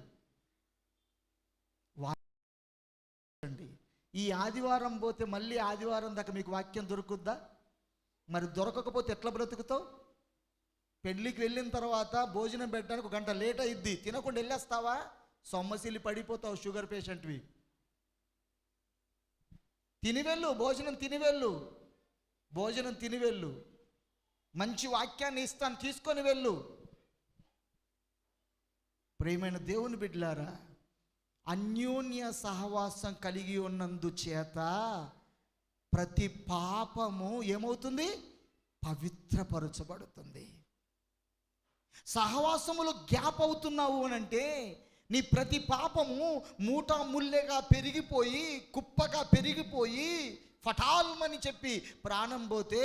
ఈ ఆదివారం పోతే మళ్ళీ ఆదివారం దాకా మీకు వాక్యం దొరుకుద్దా? మరి దొరకకపోతే ఎట్లా బ్రతుకుతావు? పెళ్ళికి వెళ్ళిన తర్వాత భోజనం పెట్టడానికి 1 గంట లేట్ అయింది, తినకుండా వెళ్ళేస్తావా? సొమ్మసిల్లి పడిపోతావు, షుగర్ పేషెంట్వి. భోజనం తిని వెళ్ళు, మంచి వాక్యాన్ని ఇస్తాను, తీసుకొని వెళ్ళు. ప్రియమైన దేవుని బిడ్డలారా, అన్యోన్య సహవాసం కలిగి ఉన్నందు చేత ప్రతి పాపము ఏమవుతుంది? పవిత్రపరచబడుతుంది. సహవాసములో గ్యాప్ అవుతున్నావు అనంటే నీ ప్రతి పాపము మూటా ముల్లెగా పెరిగిపోయి, కుప్పగా పెరిగిపోయి, ఫటాల్మని చెప్పి ప్రాణం పోతే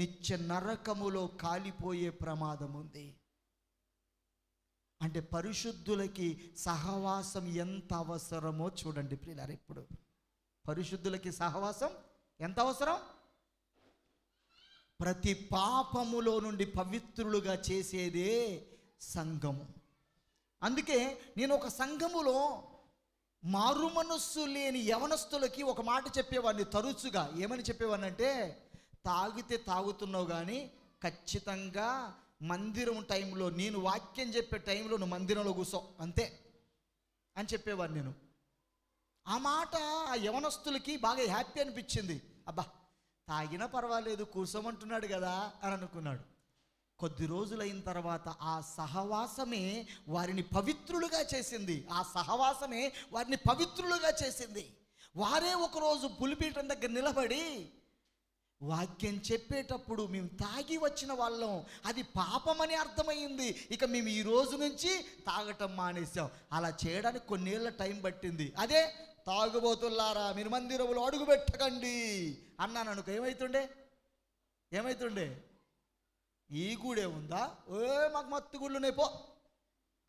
నిత్య నరకములో కాలిపోయే ప్రమాదం ఉంది. అంటే పరిశుద్ధులకి సహవాసం ఎంత అవసరమో చూడండి ప్రియులారా. ఇప్పుడు పరిశుద్ధులకి సహవాసం ఎంత అవసరం? ప్రతి పాపములో నుండి పవిత్రులుగా చేసేదే సంఘము. అందుకే నేను ఒక సంఘములో మారు మనస్సు లేని యవనస్తులకి ఒక మాట చెప్పేవాడిని తరచుగా. ఏమని చెప్పేవాడినంటే, తాగితే తాగుతున్నావు కానీ ఖచ్చితంగా మందిరం టైంలో, నేను వాక్యం చెప్పే టైంలో నువ్వు మందిరంలో కూర్చో అంతే అని చెప్పేవాడిని నేను. ఆ మాట ఆ యవనస్తులకి బాగా హ్యాపీ అనిపించింది. అబ్బా, తాగినా పర్వాలేదు, కూర్చోమంటున్నాడు కదా అని అనుకున్నాడు. కొద్ది రోజులైన తర్వాత ఆ సహవాసమే వారిని పవిత్రులుగా చేసింది. వారే ఒకరోజు పులిపీఠం దగ్గర నిలబడి వాక్యం చెప్పేటప్పుడు, మేము తాగి వచ్చిన వాళ్ళం, అది పాపమని అర్థమైంది, ఇక మేము ఈ రోజు నుంచి తాగటం మానేసాం. అలా చేయడానికి కొన్నేళ్ల టైం పట్టింది. అదే తాగుబోతుల్లారా మీరు మందిరంలో అడుగు పెట్టకండి అన్నాను అనుకో, ఏమైతుండే? ఈ గూడే ఉందా, మాకు మత్తు గుళ్ళునే పో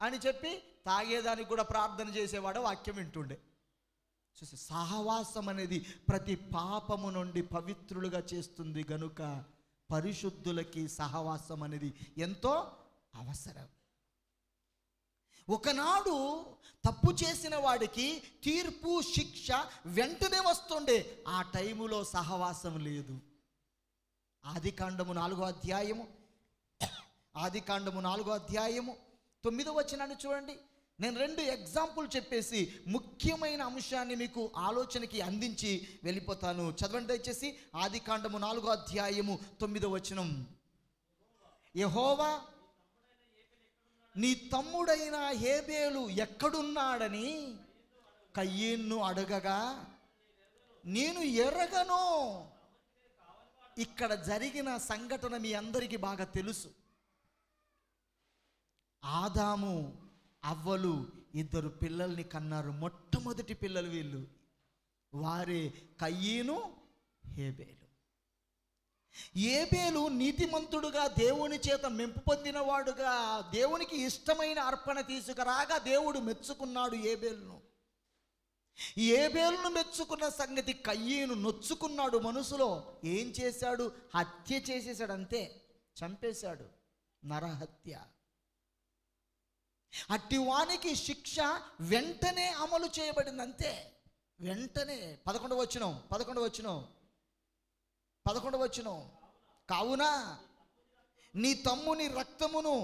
అని చెప్పి తాగేదానికి కూడా ప్రార్థన చేసేవాడు వాక్యం వింటుండే. చూసి సహవాసం అనేది ప్రతి పాపము నుండి పవిత్రులుగా చేస్తుంది గనుక పరిశుద్ధులకి సహవాసం అనేది ఎంతో అవసరం. ఒకనాడు తప్పు చేసిన వాడికి తీర్పు శిక్ష వెంటనే వస్తుండే, ఆ టైములో సహవాసం లేదు. ఆదికాండము 4వ అధ్యాయము 9వ వచనాన్ని చూడండి. నేను 2 ఎగ్జాంపుల్ చెప్పేసి ముఖ్యమైన అంశాన్ని మీకు ఆలోచనకి అందించి వెళ్ళిపోతాను. చదవండి దయచేసి. ఆదికాండము 4వ అధ్యాయము 9వ వచనం. యెహోవా నీ తమ్ముడైన హేబేలు ఎక్కడున్నాడని కయీన్ను అడగగా నేను ఎరగను. ఇక్కడ జరిగిన సంఘటన మీ అందరికీ బాగా తెలుసు. ఆదాము అవ్వలు 2 పిల్లల్ని కన్నారు. మొట్టమొదటి పిల్లలు వీళ్ళు, వారే కయీను హేబేలు. ఏబేలు నీతిమంతుడుగా, దేవుని చేత మెంపు పొందినవాడుగా, దేవునికి ఇష్టమైన అర్పణ తీసుకురాగా దేవుడు మెచ్చుకున్నాడు ఏబేలును. ఏబేలును మెచ్చుకున్న సంగతి కయీను నొచ్చుకున్నాడు మనసులో. ఏం చేశాడు? హత్య చేసేసాడు, అంతే, చంపేశాడు. నరహత్య. అట్టివానికి శిక్ష వెంటనే అమలు చేయబడింది, అంతే, వెంటనే. 11వ వచనం. కావున నీ తమ్ముని రక్తమును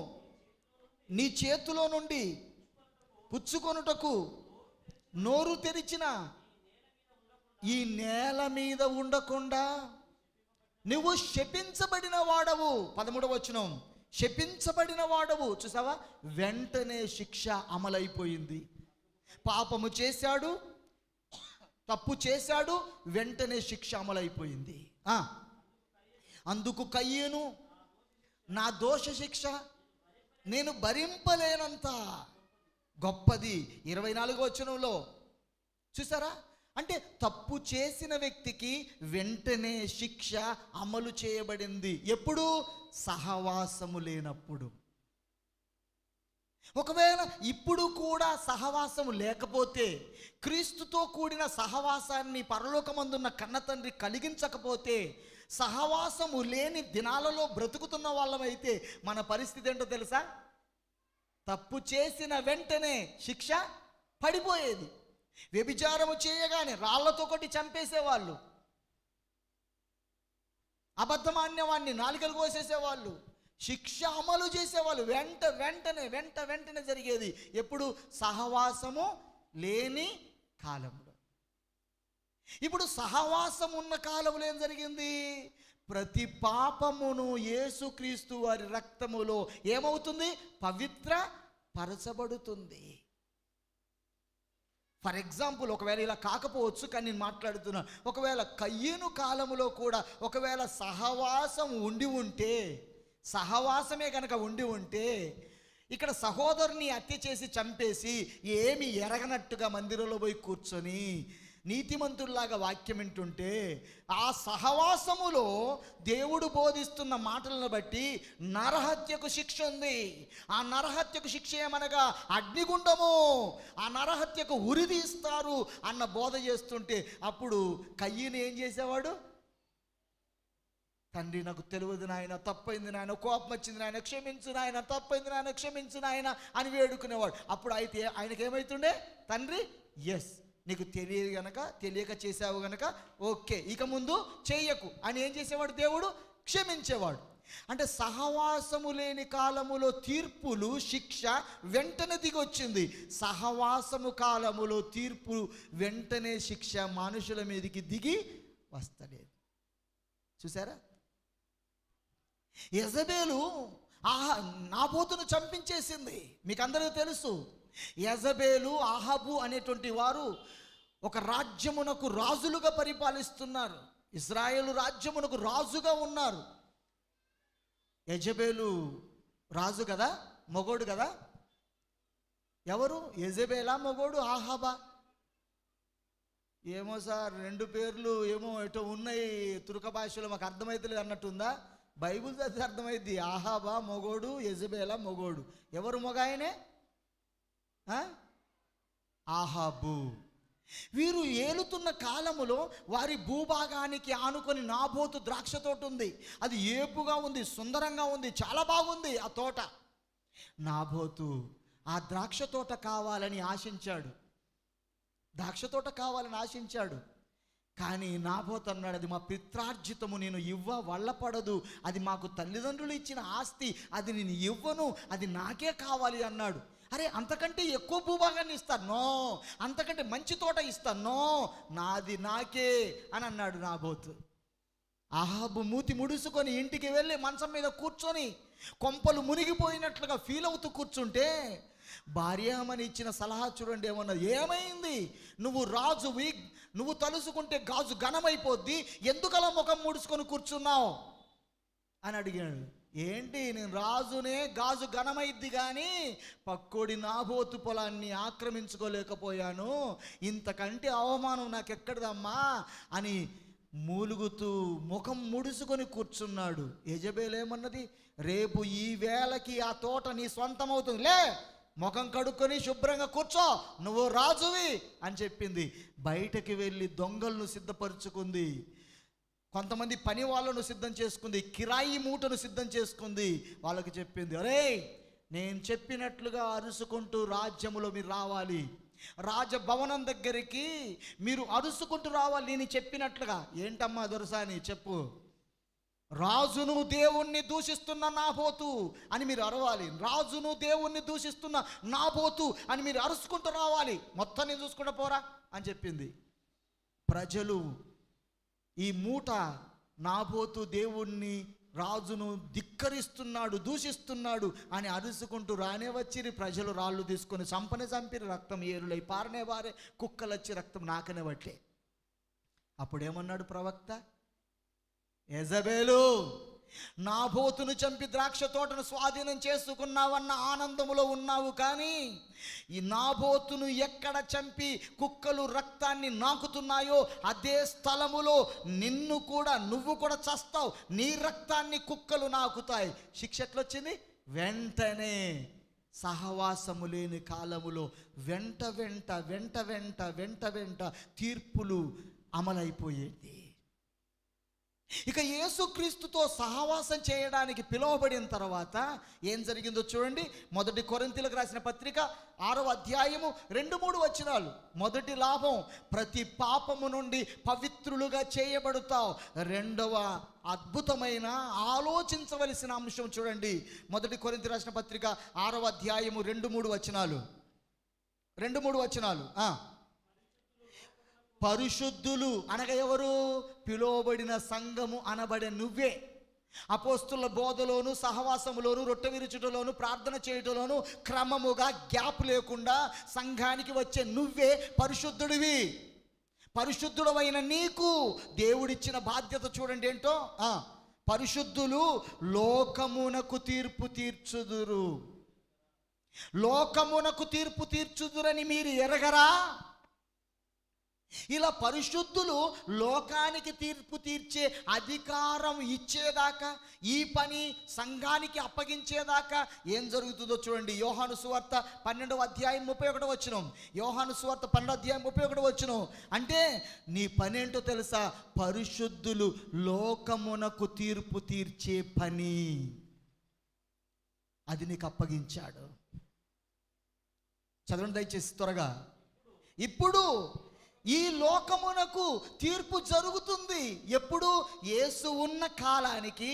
నీ చేతిలో నుండి పుచ్చుకొనుటకు నోరు తెరిచిన ఈ నేల మీద ఉండకుండా నువ్వు శపించబడిన వాడవు. 13వ వచనం. శపించబడిన వాడవు. చూసావా, వెంటనే శిక్ష అమలైపోయింది. పాపము చేశాడు, తప్పు చేశాడు, వెంటనే శిక్ష అమలైపోయింది. అందుకు కయీను, నా దోష శిక్ష నేను భరింపలేనంత గొప్పది. 24వ వచనంలో చూసారా, అంటే తప్పు చేసిన వ్యక్తికి వెంటనే శిక్ష అమలు చేయబడింది. ఎప్పుడు? సహవాసము లేనప్పుడు. ఒకవేళ ఇప్పుడు కూడా సహవాసము లేకపోతే, క్రీస్తుతో కూడిన సహవాసాన్ని పరలోకమందున్న కన్నతండ్రి కలిగించకపోతే, సహవాసము లేని దినాలలో బ్రతుకుతున్న వాళ్ళమైతే మన పరిస్థితి ఏంటో తెలుసా? తప్పు చేసిన వెంటనే శిక్ష పడిపోయేది. వ్యభిచారము చేయగానే రాళ్లతో కొట్టి చంపేసేవాళ్ళు, అబద్ధమాన్యవాన్ని నాలుకలు కోసేసేవాళ్ళు, శిక్ష అమలు చేసేవాళ్ళు. వెంటనే జరిగేది. ఎప్పుడు? సహవాసము లేని కాలంలో. ఇప్పుడు సహవాసం ఉన్న కాలంలో ఏం జరిగింది? ప్రతి పాపమును యేసుక్రీస్తు వారి రక్తములో ఏమవుతుంది? పవిత్ర పరచబడుతుంది. ఫర్ ఎగ్జాంపుల్, ఒకవేళ ఇలా కాకపోవచ్చు, కానీ నేను మాట్లాడుతున్నా, ఒకవేళ కయ్యను కాలములో కూడా ఒకవేళ సహవాసం ఉండి ఉంటే, సహవాసమే కనుక ఉండి ఉంటే, ఇక్కడ సహోదరుని హత్య చేసి చంపేసి ఏమి ఎరగనట్టుగా మందిరంలో పోయి కూర్చొని నీతిమంతుల్లాగా వాక్యం వింటుంటే, ఆ సహవాసములో దేవుడు బోధిస్తున్న మాటలను బట్టి నరహత్యకు శిక్ష ఉంది. ఆ నరహత్యకు శిక్ష ఏమనగా అగ్నిగుండము, ఆ నరహత్యకు ఉరిదీస్తారు అన్న బోధ చేస్తుంటే, అప్పుడు కయ్యను ఏం చేసేవాడు? తండ్రి, నాకు తెలియదు నాయన, తప్పైంది నాయన, కోపం వచ్చింది నాయన, క్షమించు నాయన, తప్పైంది నాయన, క్షమించు నాయన అని వేడుకునేవాడు. అప్పుడు అయితే ఆయనకి ఏమవుతుండే? తండ్రి, ఎస్, నీకు తెలియదు గనక, తెలియక చేసావు గనక ఓకే, ఇక ముందు చెయ్యకు అని ఏం చేసేవాడు? దేవుడు క్షమించేవాడు. అంటే సహవాసము లేని కాలములో తీర్పులు, శిక్ష వెంటనే దిగొచ్చింది. సహవాసము కాలములో తీర్పు వెంటనే శిక్ష మనుషుల మీదకి దిగి వస్తలేదు. చూసారా? యెజబేలు నాబోతును చంపించేసింది. మీకు అందరికీ తెలుసు. యెజబేలు, అహాబు అనేటువంటి వారు ఒక రాజ్యమునకు రాజులుగా పరిపాలిస్తున్నారు. ఇశ్రాయేలు రాజ్యమునకు రాజుగా ఉన్నారు. యెజబేలు రాజు కదా, మొగోడు కదా. ఎవరు? యెజబేలా మొగోడు, అహాబా? ఏమో సార్, 2 పేర్లు ఏమో ఎటో ఉన్నాయి, తుర్క భాషలో మాకు అర్థమైతలేదు అన్నట్టుందా? బైబిల్ చదివితే అర్థమైంది. ఆహాబా మొగోడు, యెజబెలా మొగోడు. ఎవరు మొగ ఆయనే? ఆహాబు. వీరు ఏలుతున్న కాలములో వారి భూభాగానికి ఆనుకొని నాబోతు ద్రాక్ష తోట ఉంది. అది ఏపుగా ఉంది, సుందరంగా ఉంది, చాలా బాగుంది ఆ తోట. నాబోతు ఆ ద్రాక్ష తోట కావాలని ఆశించాడు, ద్రాక్ష తోట కావాలని ఆశించాడు. కానీ నాబోతు అన్నాడు, అది మా పిత్రార్జితము, నేను వల్లపడదు, అది మాకు తల్లిదండ్రులు ఇచ్చిన ఆస్తి, అది నేను ఇవ్వను, అది నాకే కావాలి అన్నాడు. అరే, అంతకంటే ఎక్కువ భూభాగాన్ని ఇస్తాను, నో. అంతకంటే మంచి తోట ఇస్తాను, నో. నాది నాకే అని అన్నాడు నాబోతు. ఆహాబు మూతి ముడుసుకొని ఇంటికి వెళ్ళి మంచం మీద కూర్చొని కొంపలు మునిగిపోయినట్లుగా ఫీల్ అవుతూ కూర్చుంటే భార్యమని ఇచ్చిన సలహా చూడండి ఏమన్నది. ఏమైంది? నువ్వు రాజువి, నువ్వు తలుసుకుంటే గాజు ఘనమైపోద్ది, ఎందుకలా ముఖం ముడుచుకొని కూర్చున్నావు అని అడిగాడు. ఏంటి, నేను రాజునే, గాజు ఘనమైద్ది, కానీ పక్కోడి నాబోతు పొలాన్ని ఆక్రమించుకోలేకపోయాను, ఇంతకంటే అవమానం నాకెక్కడదమ్మా అని మూలుగుతూ ముఖం ముడుచుకొని కూర్చున్నాడు. యెజబెల్ ఏమన్నది? రేపు ఈ వేళకి ఆ తోట నీ సొంతం అవుతుంది, లే, ముఖం కడుక్కొని శుభ్రంగా కూర్చో, నువ్వు రాజువి అని చెప్పింది. బయటకి వెళ్ళి దొంగలను సిద్ధపరుచుకుంది, కొంతమంది పని వాళ్ళను సిద్ధం చేసుకుంది, కిరాయి మూటను సిద్ధం చేసుకుంది. వాళ్ళకి చెప్పింది, అరే, నేను చెప్పినట్లుగా అరుసుకుంటూ రాజ్యములో మీరు రావాలి, రాజభవనం దగ్గరికి మీరు అరుసుకుంటూ రావాలి, నేను చెప్పినట్లుగా. ఏంటమ్మా దొరసాని చెప్పు. రాజును దేవుణ్ణి దూషిస్తున్న నాబోతు అని మీరు అరవాలి, రాజును దేవుణ్ణి దూషిస్తున్న నాబోతు అని మీరు అరుచుకుంటూ రావాలి, మొత్తం నేను చూసుకుంటూ పోరా అని చెప్పింది. ప్రజలు ఈ మూట నాబోతు దేవుణ్ణి, రాజును ధిక్కరిస్తున్నాడు, దూషిస్తున్నాడు అని అరుచుకుంటూ రానే వచ్చిరి. ప్రజలు రాళ్ళు తీసుకొని చంపిరి, రక్తం ఏరులై పారనే వారే, కుక్కలొచ్చి రక్తం నాకనే పట్టే. అప్పుడేమన్నాడు ప్రవక్త? యెజబెలు, నాబోతును చంపి ద్రాక్ష తోటను స్వాధీనం చేసుకున్నావన్న ఆనందములో ఉన్నావు, కానీ ఈ నాబోతును ఎక్కడ చంపి కుక్కలు రక్తాన్ని నాకుతున్నాయో అదే స్థలములో నువ్వు కూడా చస్తావు, నీ రక్తాన్ని కుక్కలు నాకుతాయి. శిక్ష ఎట్లొచ్చింది? వెంటనే సహవాసము లేని కాలములో వెంట వెంట వెంట వెంట వెంట వెంట తీర్పులు అమలైపోయేది. ఇక యేసుక్రీస్తుతో సహవాసం చేయడానికి పిలువబడిన తర్వాత ఏం జరిగిందో చూడండి. 1 కొరింథీయులకు రాసిన పత్రిక 6వ అధ్యాయము 2-3 వచనాలు. మొదటి లాభం, ప్రతి పాపము నుండి పవిత్రులుగా చేయబడతావు. రెండవ అద్భుతమైన ఆలోచించవలసిన అంశం చూడండి. 1 కొరింథీయులకు రాసిన పత్రిక 6వ అధ్యాయము 2-3 వచనాలు. 2-3 వచనాలు. పరిశుద్ధులు అనగా ఎవరు? పిలువబడిన సంఘము అనబడే నువ్వే. అపోస్తుల బోధలోను, సహవాసములోను, రొట్టె విరుచుటలోను, ప్రార్థన చేయటంలోను క్రమముగా గ్యాప్ లేకుండా సంఘానికి వచ్చే నువ్వే పరిశుద్ధుడివి. పరిశుద్ధుడవైన నీకు దేవుడిచ్చిన బాధ్యత చూడండి ఏంటో. పరిశుద్ధులు లోకమునకు తీర్పు తీర్చుదురు. లోకమునకు తీర్పు తీర్చుదురని మీరు ఎరగరా? ఇలా పరిశుద్ధులు లోకానికి తీర్పు తీర్చే అధికారం ఇచ్చేదాకా, ఈ పని సంఘానికి అప్పగించేదాకా ఏం జరుగుతుందో చూడండి. యోహాను సువార్త 12వ అధ్యాయం 31వ వచనం. యోహాను సువార్త 12వ అధ్యాయం 31వ వచనం. అంటే నీ పని ఏంటో తెలుసా? పరిశుద్ధులు లోకమునకు తీర్పు తీర్చే పని, అది నీకు అప్పగించాడు. చదవండి దయచేసి త్వరగా. ఇప్పుడు ఈ లోకమునకు తీర్పు జరుగుతుంది. ఎప్పుడు? యేసు ఉన్న కాలానికి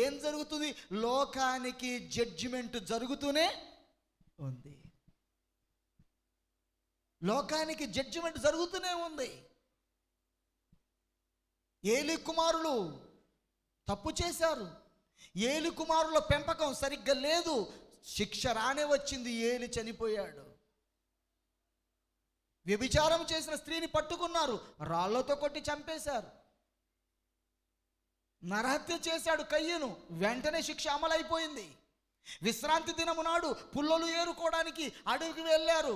ఏం జరుగుతుంది? లోకానికి జడ్జిమెంట్ జరుగుతూనే ఉంది. లోకానికి జడ్జిమెంట్ జరుగుతూనే ఉంది. ఏలి కుమారులు తప్పు చేశారు, ఏలి కుమారుల పెంపకం సరిగ్గా లేదు, శిక్ష రానే వచ్చింది, ఏలి చనిపోయాడు. వ్యభిచారం చేసిన స్త్రీని పట్టుకున్నారు, రాళ్లతో కొట్టి చంపేశారు. నరహత్య చేశాడు కయ్యను, వెంటనే శిక్ష అమలైపోయింది. విశ్రాంతి దినము నాడు పుల్లలు ఏరుకోవడానికి అడవికి వెళ్ళారు,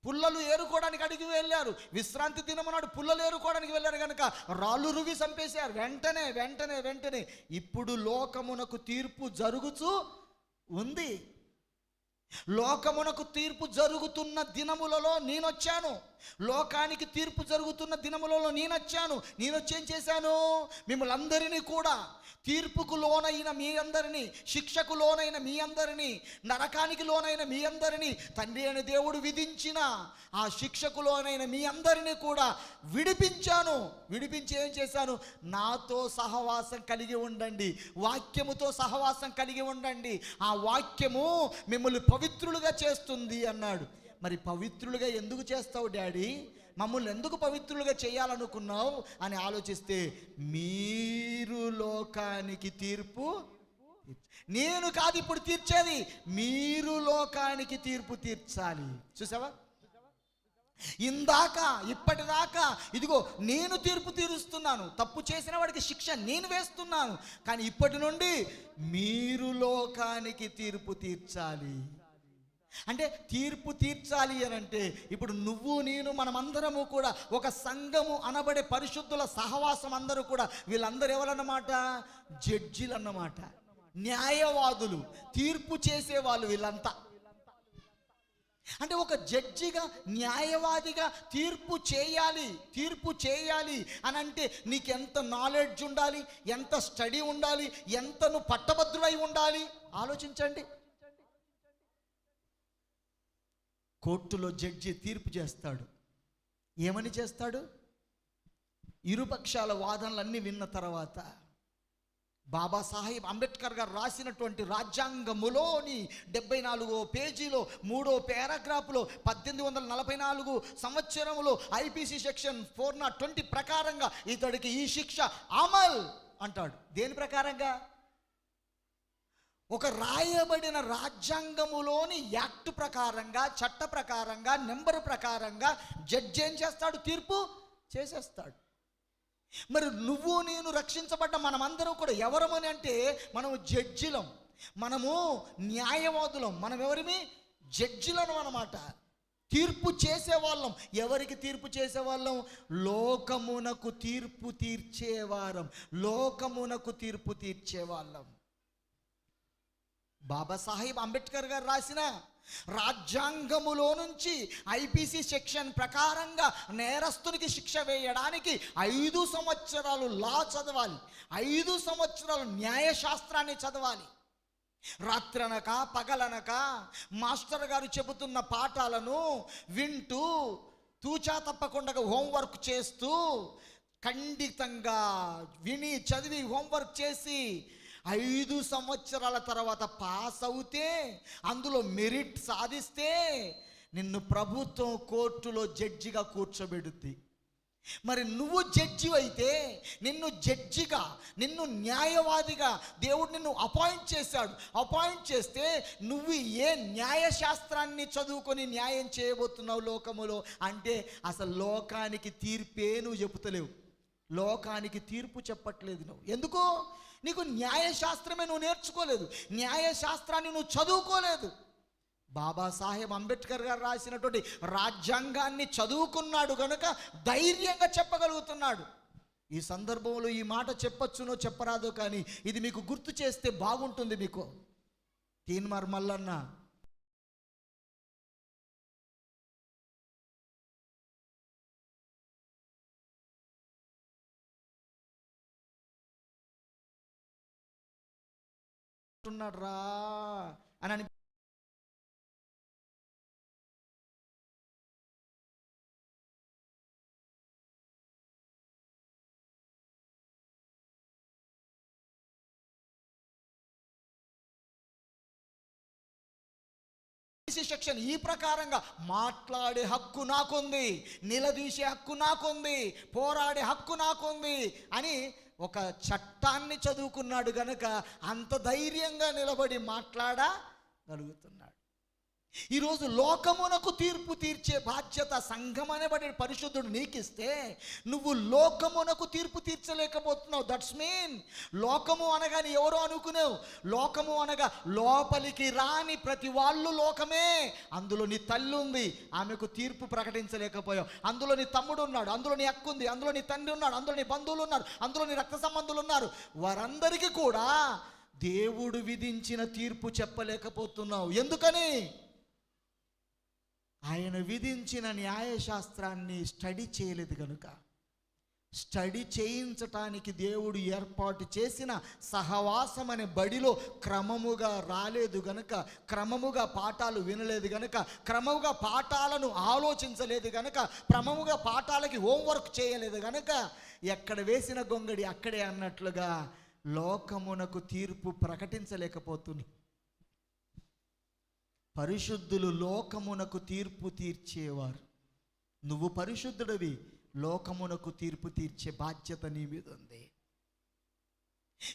పుల్లలు ఏరుకోవడానికి అడిగి వెళ్ళారు. విశ్రాంతి దినము నాడు పుల్లలు ఏరుకోవడానికి వెళ్ళారు కనుక రాళ్ళు రువి చంపేశారు. వెంటనే వెంటనే వెంటనే ఇప్పుడు లోకమునకు తీర్పు జరుగుతూ ఉంది. లోకమునకు తీర్పు జరుగుతున్న దినములలో నేనొచ్చాను. లోకానికి తీర్పు జరుగుతున్న దినములలో నేనొచ్చాను. నేనొచ్చి ఏం చేశాను? మిమ్మల్ని అందరినీ కూడా, తీర్పుకు లోనైన మీ అందరినీ, శిక్షకు లోనైన మీ అందరినీ, నరకానికి లోనైన మీ అందరినీ, తండ్రి అయిన దేవుడు విధించిన ఆ శిక్షకు లోనైన మీ అందరినీ కూడా విడిపించాను. విడిపించి ఏం చేశాను? నాతో సహవాసం కలిగి ఉండండి, వాక్యముతో సహవాసం కలిగి ఉండండి. ఆ వాక్యము మిమ్మల్ని పవిత్రులుగా చేస్తుంది అన్నాడు. మరి పవిత్రులుగా ఎందుకు చేస్తావు డాడీ? మమ్మల్ని ఎందుకు పవిత్రులుగా చేయాలనుకున్నావు అని ఆలోచిస్తే, మీరు లోకానికి తీర్పు, నేను కాదు ఇప్పుడు తీర్చేది, మీరు లోకానికి తీర్పు తీర్చాలి. చూసావా? ఇప్పటిదాకా ఇదిగో నేను తీర్పు తీరుస్తున్నాను, తప్పు చేసిన వాడికి శిక్ష నేను వేస్తున్నాను, కానీ ఇప్పటి నుండి మీరు లోకానికి తీర్పు తీర్చాలి. అంటే తీర్పు తీర్చాలి అని అంటే ఇప్పుడు నువ్వు నేను మనమందరము కూడా ఒక సంఘము అనబడే పరిశుద్ధుల సహవాసం అందరూ కూడా, వీళ్ళందరూ ఎవరన్నమాట? జడ్జిలు అన్నమాట, న్యాయవాదులు, తీర్పు చేసేవాళ్ళు వీళ్ళంతా. అంటే ఒక జడ్జిగా, న్యాయవాదిగా తీర్పు చేయాలి అని అంటే నీకెంత నాలెడ్జ్ ఉండాలి, ఎంత స్టడీ ఉండాలి, ఎంత నువ్వు పట్టభద్రులై ఉండాలి. ఆలోచించండి. కోర్టులో జడ్జి తీర్పు చేస్తాడు. ఏమని చేస్తాడు? ఇరుపక్షాల వాదనలన్నీ విన్న తర్వాత బాబాసాహెబ్ అంబేద్కర్ గారు రాసినటువంటి రాజ్యాంగములోని 74వ పేజీలో 3వ పారాగ్రాఫ్లో 1844 సంవత్సరంలో ఐపీసీ సెక్షన్ 420 ప్రకారంగా ఇతడికి ఈ శిక్ష అమల్ అంటాడు. దేని ప్రకారంగా? ఒక రాయబడిన రాజ్యాంగములోని యాక్ట్ ప్రకారంగా, చట్ట ప్రకారంగా, నెంబర్ ప్రకారంగా జడ్జి ఏం చేస్తాడు? తీర్పు చేసేస్తాడు. మరి నువ్వు నేను రక్షించబడ్డ మనమందరం కూడా ఎవరమని అంటే, మనము జడ్జిలం, మనము న్యాయవాదులం, మనం ఎవరిమి? జడ్జిలను అన్నమాట. తీర్పు చేసేవాళ్ళం. ఎవరికి తీర్పు చేసేవాళ్ళం? లోకమునకు తీర్పు తీర్చేవారం, లోకమునకు తీర్పు తీర్చేవాళ్ళం. బాబాసాహెబ్ అంబేద్కర్ గారు రాసిన రాజ్యాంగములో నుంచి ఐపీసీ సెక్షన్ ప్రకారంగా నేరస్తునికి శిక్ష వేయడానికి 5 సంవత్సరాలు లా చదవాలి, 5 సంవత్సరాలు న్యాయశాస్త్రాన్ని చదవాలి. రాత్రనక పగలనక మాస్టర్ గారు చెబుతున్న పాఠాలను వింటూ, తూచా తప్పకుండా హోంవర్క్ చేస్తూ, ఖండితంగా విని చదివి హోంవర్క్ చేసి 5 సంవత్సరాల తర్వాత పాస్ అవుతే, అందులో మెరిట్ సాధిస్తే నిన్ను ప్రభుత్వం కోర్టులో జడ్జిగా కూర్చోబెడుద్ది. మరి నువ్వు జడ్జి అయితే, నిన్ను జడ్జిగా, నిన్ను న్యాయవాదిగా దేవుడు నిన్ను అపాయింట్ చేశాడు. అపాయింట్ చేస్తే నువ్వు ఏ న్యాయశాస్త్రాన్ని చదువుకొని న్యాయం చేయబోతున్నావు లోకములో అంటే, అసలు లోకానికి తీర్పే నువ్వు చెబుతలేవు, లోకానికి తీర్పు చెప్పట్లేదు నువ్వు. ఎందుకు? నీకు న్యాయశాస్త్రమే నువ్వు నేర్చుకోలేదు, న్యాయశాస్త్రాన్ని నువ్వు చదువుకోలేదు. బాబాసాహెబ్ అంబేద్కర్ గారు రాసినటువంటి రాజ్యాంగాన్ని చదువుకున్నాడు కనుక ధైర్యంగా చెప్పగలుగుతున్నాడు. ఈ సందర్భంలో ఈ మాట చెప్పొచ్చునో చెప్పరాదో కానీ ఇది మీకు గుర్తు చేస్తే బాగుంటుంది. మీకు తీన్మార్ మల్లన్న ఉన్నాడు రా అని సెక్షన్ ఈ ప్రకారంగా మాట్లాడే హక్కు నాకుంది, నిలదీసే హక్కు నాకుంది, పోరాడే హక్కు నాకుంది అని ఒక చట్టాన్ని చదువుకున్నాడు గనుక అంత ధైర్యంగా నిలబడి మాట్లాడగలుగుతున్నాడు. ఈరోజు లోకమునకు తీర్పు తీర్చే బాధ్యత సంఘం అనబడే పరిశుద్ధుడు నీకిస్తే నువ్వు లోకమునకు తీర్పు తీర్చలేకపోతున్నావు. దట్స్ మీన్ లోకము అనగానే ఎవరో అనుకునేవు. లోకము అనగా లోపలికి రాని ప్రతి వాళ్ళు లోకమే. అందులో నీ తల్లి ఉంది, ఆమెకు తీర్పు ప్రకటించలేకపోయావు. అందులో నీ తమ్ముడు ఉన్నాడు, అందులో నీ అక్క ఉంది, అందులో నీ తండ్రి ఉన్నాడు, అందులో నీ బంధువులు ఉన్నారు, అందులో నీ రక్త సంబంధులు ఉన్నారు. వారందరికీ కూడా దేవుడు విధించిన తీర్పు చెప్పలేకపోతున్నావు. ఎందుకని? ఆయన విధించిన న్యాయశాస్త్రాన్ని స్టడీ చేయలేదు కనుక. స్టడీ చేయించటానికి దేవుడు ఏర్పాటు చేసిన సహవాసం అనే బడిలో క్రమముగా రాలేదు గనుక, క్రమముగా పాఠాలు వినలేదు గనుక, క్రమముగా పాఠాలను ఆలోచించలేదు గనుక, క్రమముగా పాఠాలకి హోంవర్క్ చేయలేదు గనుక ఎక్కడ వేసిన గొంగడి అక్కడే అన్నట్లుగా లోకమునకు తీర్పు ప్రకటించలేకపోతుంది. పరిశుద్ధులు లోకమునకు తీర్పు తీర్చేవారు. నువ్వు పరిశుద్ధుడివి, లోకమునకు తీర్పు తీర్చే బాధ్యత నీ మీద ఉంది.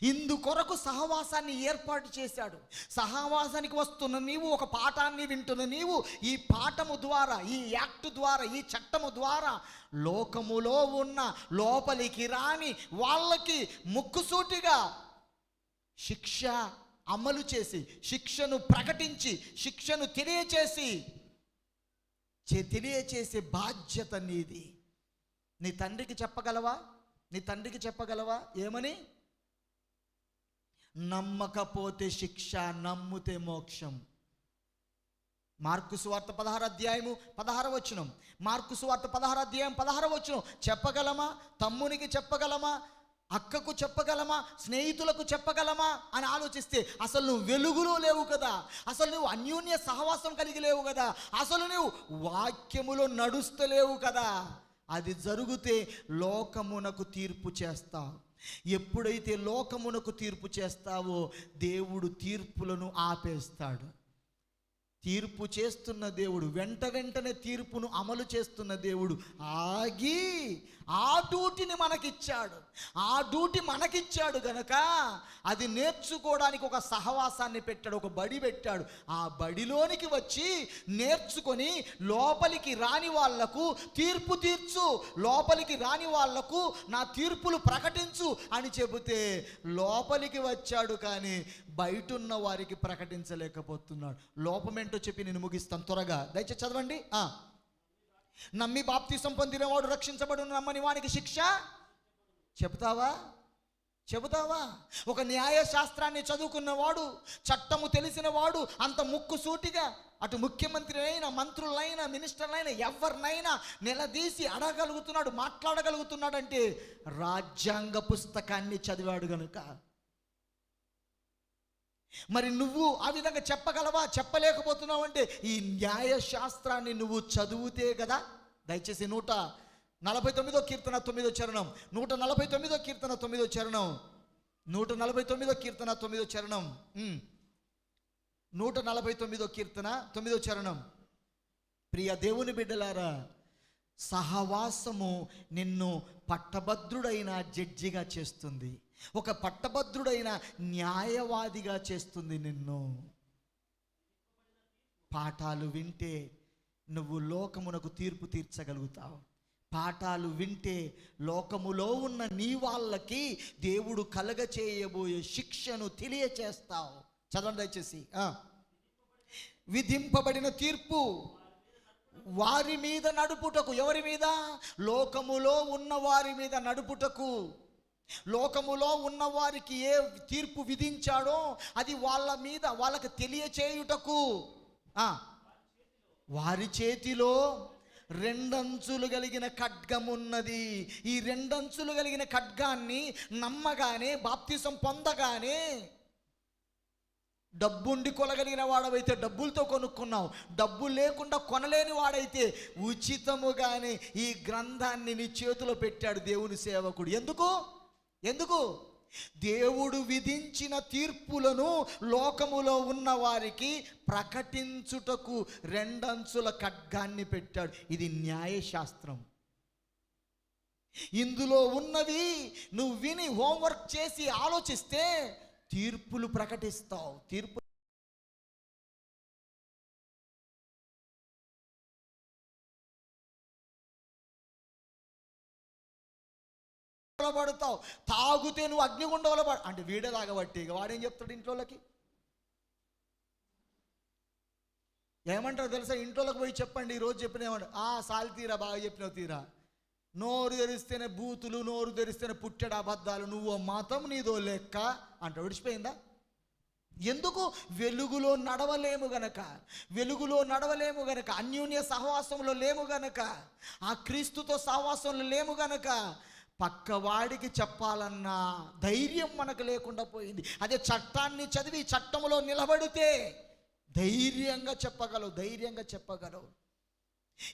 ఇందుకొరకు సహవాసాన్ని ఏర్పాటు చేశాడు. సహవాసానికి వస్తున్న నీవు, ఒక పాఠాన్ని వింటున్న నీవు, ఈ పాఠము ద్వారా, ఈ యాక్ట్ ద్వారా, ఈ చట్టము ద్వారా లోకములో ఉన్న లోపలికి రాని వాళ్ళకి ముక్కుసూటిగా శిక్ష అమలు చేసి, శిక్షను ప్రకటించి, శిక్షను తెలియచేసే బాధ్యత నీది. నీ తండ్రికి చెప్పగలవా? నీ తండ్రికి చెప్పగలవా? ఏమని? నమ్మకపోతే శిక్ష, నమ్మితే మోక్షం. మార్కు సువార్త 16 అధ్యాయము 16 వచనం. మార్కు సువార్త 16 అధ్యాయం 16 వచనం. చెప్పగలమా? తమ్మునికి చెప్పగలమా? అక్కకు చెప్పగలమా? స్నేహితులకు చెప్పగలమా అని ఆలోచిస్తే అసలు నువ్వు వెలుగులో లేవు కదా, అసలు నువ్వు అన్యోన్య సహవాసం కలిగి లేవు కదా, అసలు నువ్వు వాక్యములో నడుస్తలేవు కదా. అది జరిగితే లోకమునకు తీర్పు చేస్తావు. ఎప్పుడైతే లోకమునకు తీర్పు చేస్తావో దేవుడు తీర్పులను ఆపేస్తాడు. తీర్పు చేస్తున్న దేవుడు, వెంటనే తీర్పును అమలు చేస్తున్న దేవుడు ఆగి ఆ డ్యూటీని మనకిచ్చాడు. ఆ డ్యూటీ మనకిచ్చాడు గనక అది నేర్చుకోవడానికి ఒక సహవాసాన్ని పెట్టాడు, ఒక బడి పెట్టాడు. ఆ బడిలోనికి వచ్చి నేర్చుకొని లోపలికి రాని వాళ్లకు తీర్పు తీర్చు, లోపలికి రాని వాళ్లకు నా తీర్పులు ప్రకటించు అని చెబితే లోపలికి వచ్చాడు, కానీ బయటున్న వారికి ప్రకటించలేకపోతున్నాడు. లోపమేంటో చెప్పి నేను ముగిస్తాను త్వరగా, దయచేసి చదవండి. నమ్మి బాప్తిసం పొందినవాడు రక్షించబడు, నమ్మని వానికి శిక్ష. చెబుతావా? ఒక న్యాయశాస్త్రాన్ని చదువుకున్నవాడు, చట్టము తెలిసిన వాడు, అంత ముక్కుసూటిగా అటు ముఖ్యమంత్రి అయినా, మంత్రులైనా, మినిస్టర్లైనా ఎవరినైనా నిలదీసి అడగలుగుతున్నాడు, మాట్లాడగలుగుతున్నాడంటే రాజ్యాంగ పుస్తకాన్ని చదివాడు గనుక. మరి నువ్వు ఆ విధంగా చెప్పగలవా? చెప్పలేకపోతున్నావు అంటే ఈ న్యాయశాస్త్రాన్ని నువ్వు చదివితే కదా. దయచేసి 149 కీర్తన 9 చరణం, 149 కీర్తన 9 చరణం, 149 కీర్తన 9 చరణం, 149 కీర్తన 9 చరణం. ప్రియ దేవుని బిడ్డలారా, సహవాసము నిన్ను పట్టభద్రుడైన జడ్జిగా చేస్తుంది, ఒక పట్టభద్రుడైన న్యాయవాదిగా చేస్తుంది నిన్ను. పాఠాలు వింటే నువ్వు లోకమునకు తీర్పు తీర్చగలుగుతావు. పాఠాలు వింటే లోకములో ఉన్న నీ వాళ్ళకి దేవుడు కలగచేయబోయే శిక్షను తెలియచేస్తావు. చదవండి దయచేసి. విధింపబడిన తీర్పు వారి మీద నడుపుటకు. ఎవరి మీద? లోకములో ఉన్న వారి మీద నడుపుటకు. లోకములో ఉన్న వారికి ఏ తీర్పు విధించాడో అది వాళ్ళ మీద వాళ్ళకి తెలియచేయుటకు. వారి చేతిలో 2 అంచులు కలిగిన ఖడ్గమున్నది. ఈ 2 అంచులు కలిగిన ఖడ్గాన్ని నమ్మగానే, బాప్తిసం పొందగానే, డబ్బుండి కొనగలిగిన వాడవైతే డబ్బులతో కొనుక్కున్నావు, డబ్బు లేకుండా కొనలేని వాడైతే ఉచితముగానే ఈ గ్రంథాన్ని నీ చేతిలో పెట్టాడు దేవుని సేవకుడు. ఎందుకు? దేవుడు విధించిన తీర్పులను లోకములో ఉన్న వారికి ప్రకటించుటకు 2 అంచుల ఖడ్గాన్ని పెట్టాడు. ఇది న్యాయశాస్త్రం. ఇందులో ఉన్నవి నువ్వు విని హోంవర్క్ చేసి ఆలోచిస్తే తీర్పులు ప్రకటిస్తావు. తీర్పు పడతావు, తాగుతే నువ్వు అగ్నిగుండంలో పడ అంటే వీడే తాగబట్టి ఇక వాడేం చెప్తాడు ఇంట్లోకి? ఏమంటారు తెలుసా? ఇంట్లోకి పోయి చెప్పండి, ఈరోజు చెప్పిన ఏమంటారు, సాలి తీరా, బాగా చెప్పినావు తీరా, నోరు తెరిస్తేనే బూతులు, నోరు తెరిస్తేనే పుట్టెడు అబద్ధాలు, నువ్వు మతం నీదో లెక్క అంట. విడిచిపోయిందా? ఎందుకు? వెలుగులో నడవలేము గనక, వెలుగులో నడవలేము గనక, అన్యోన్య సహవాసంలో లేము గనక, ఆ క్రీస్తుతో సహవాసంలో లేము గనక, పక్కవాడికి చెప్పాలన్న ధైర్యం మనకు లేకుండా పోయింది. అదే చట్టాన్ని చదివి చట్టంలో నిలబడితే ధైర్యంగా చెప్పగలవు.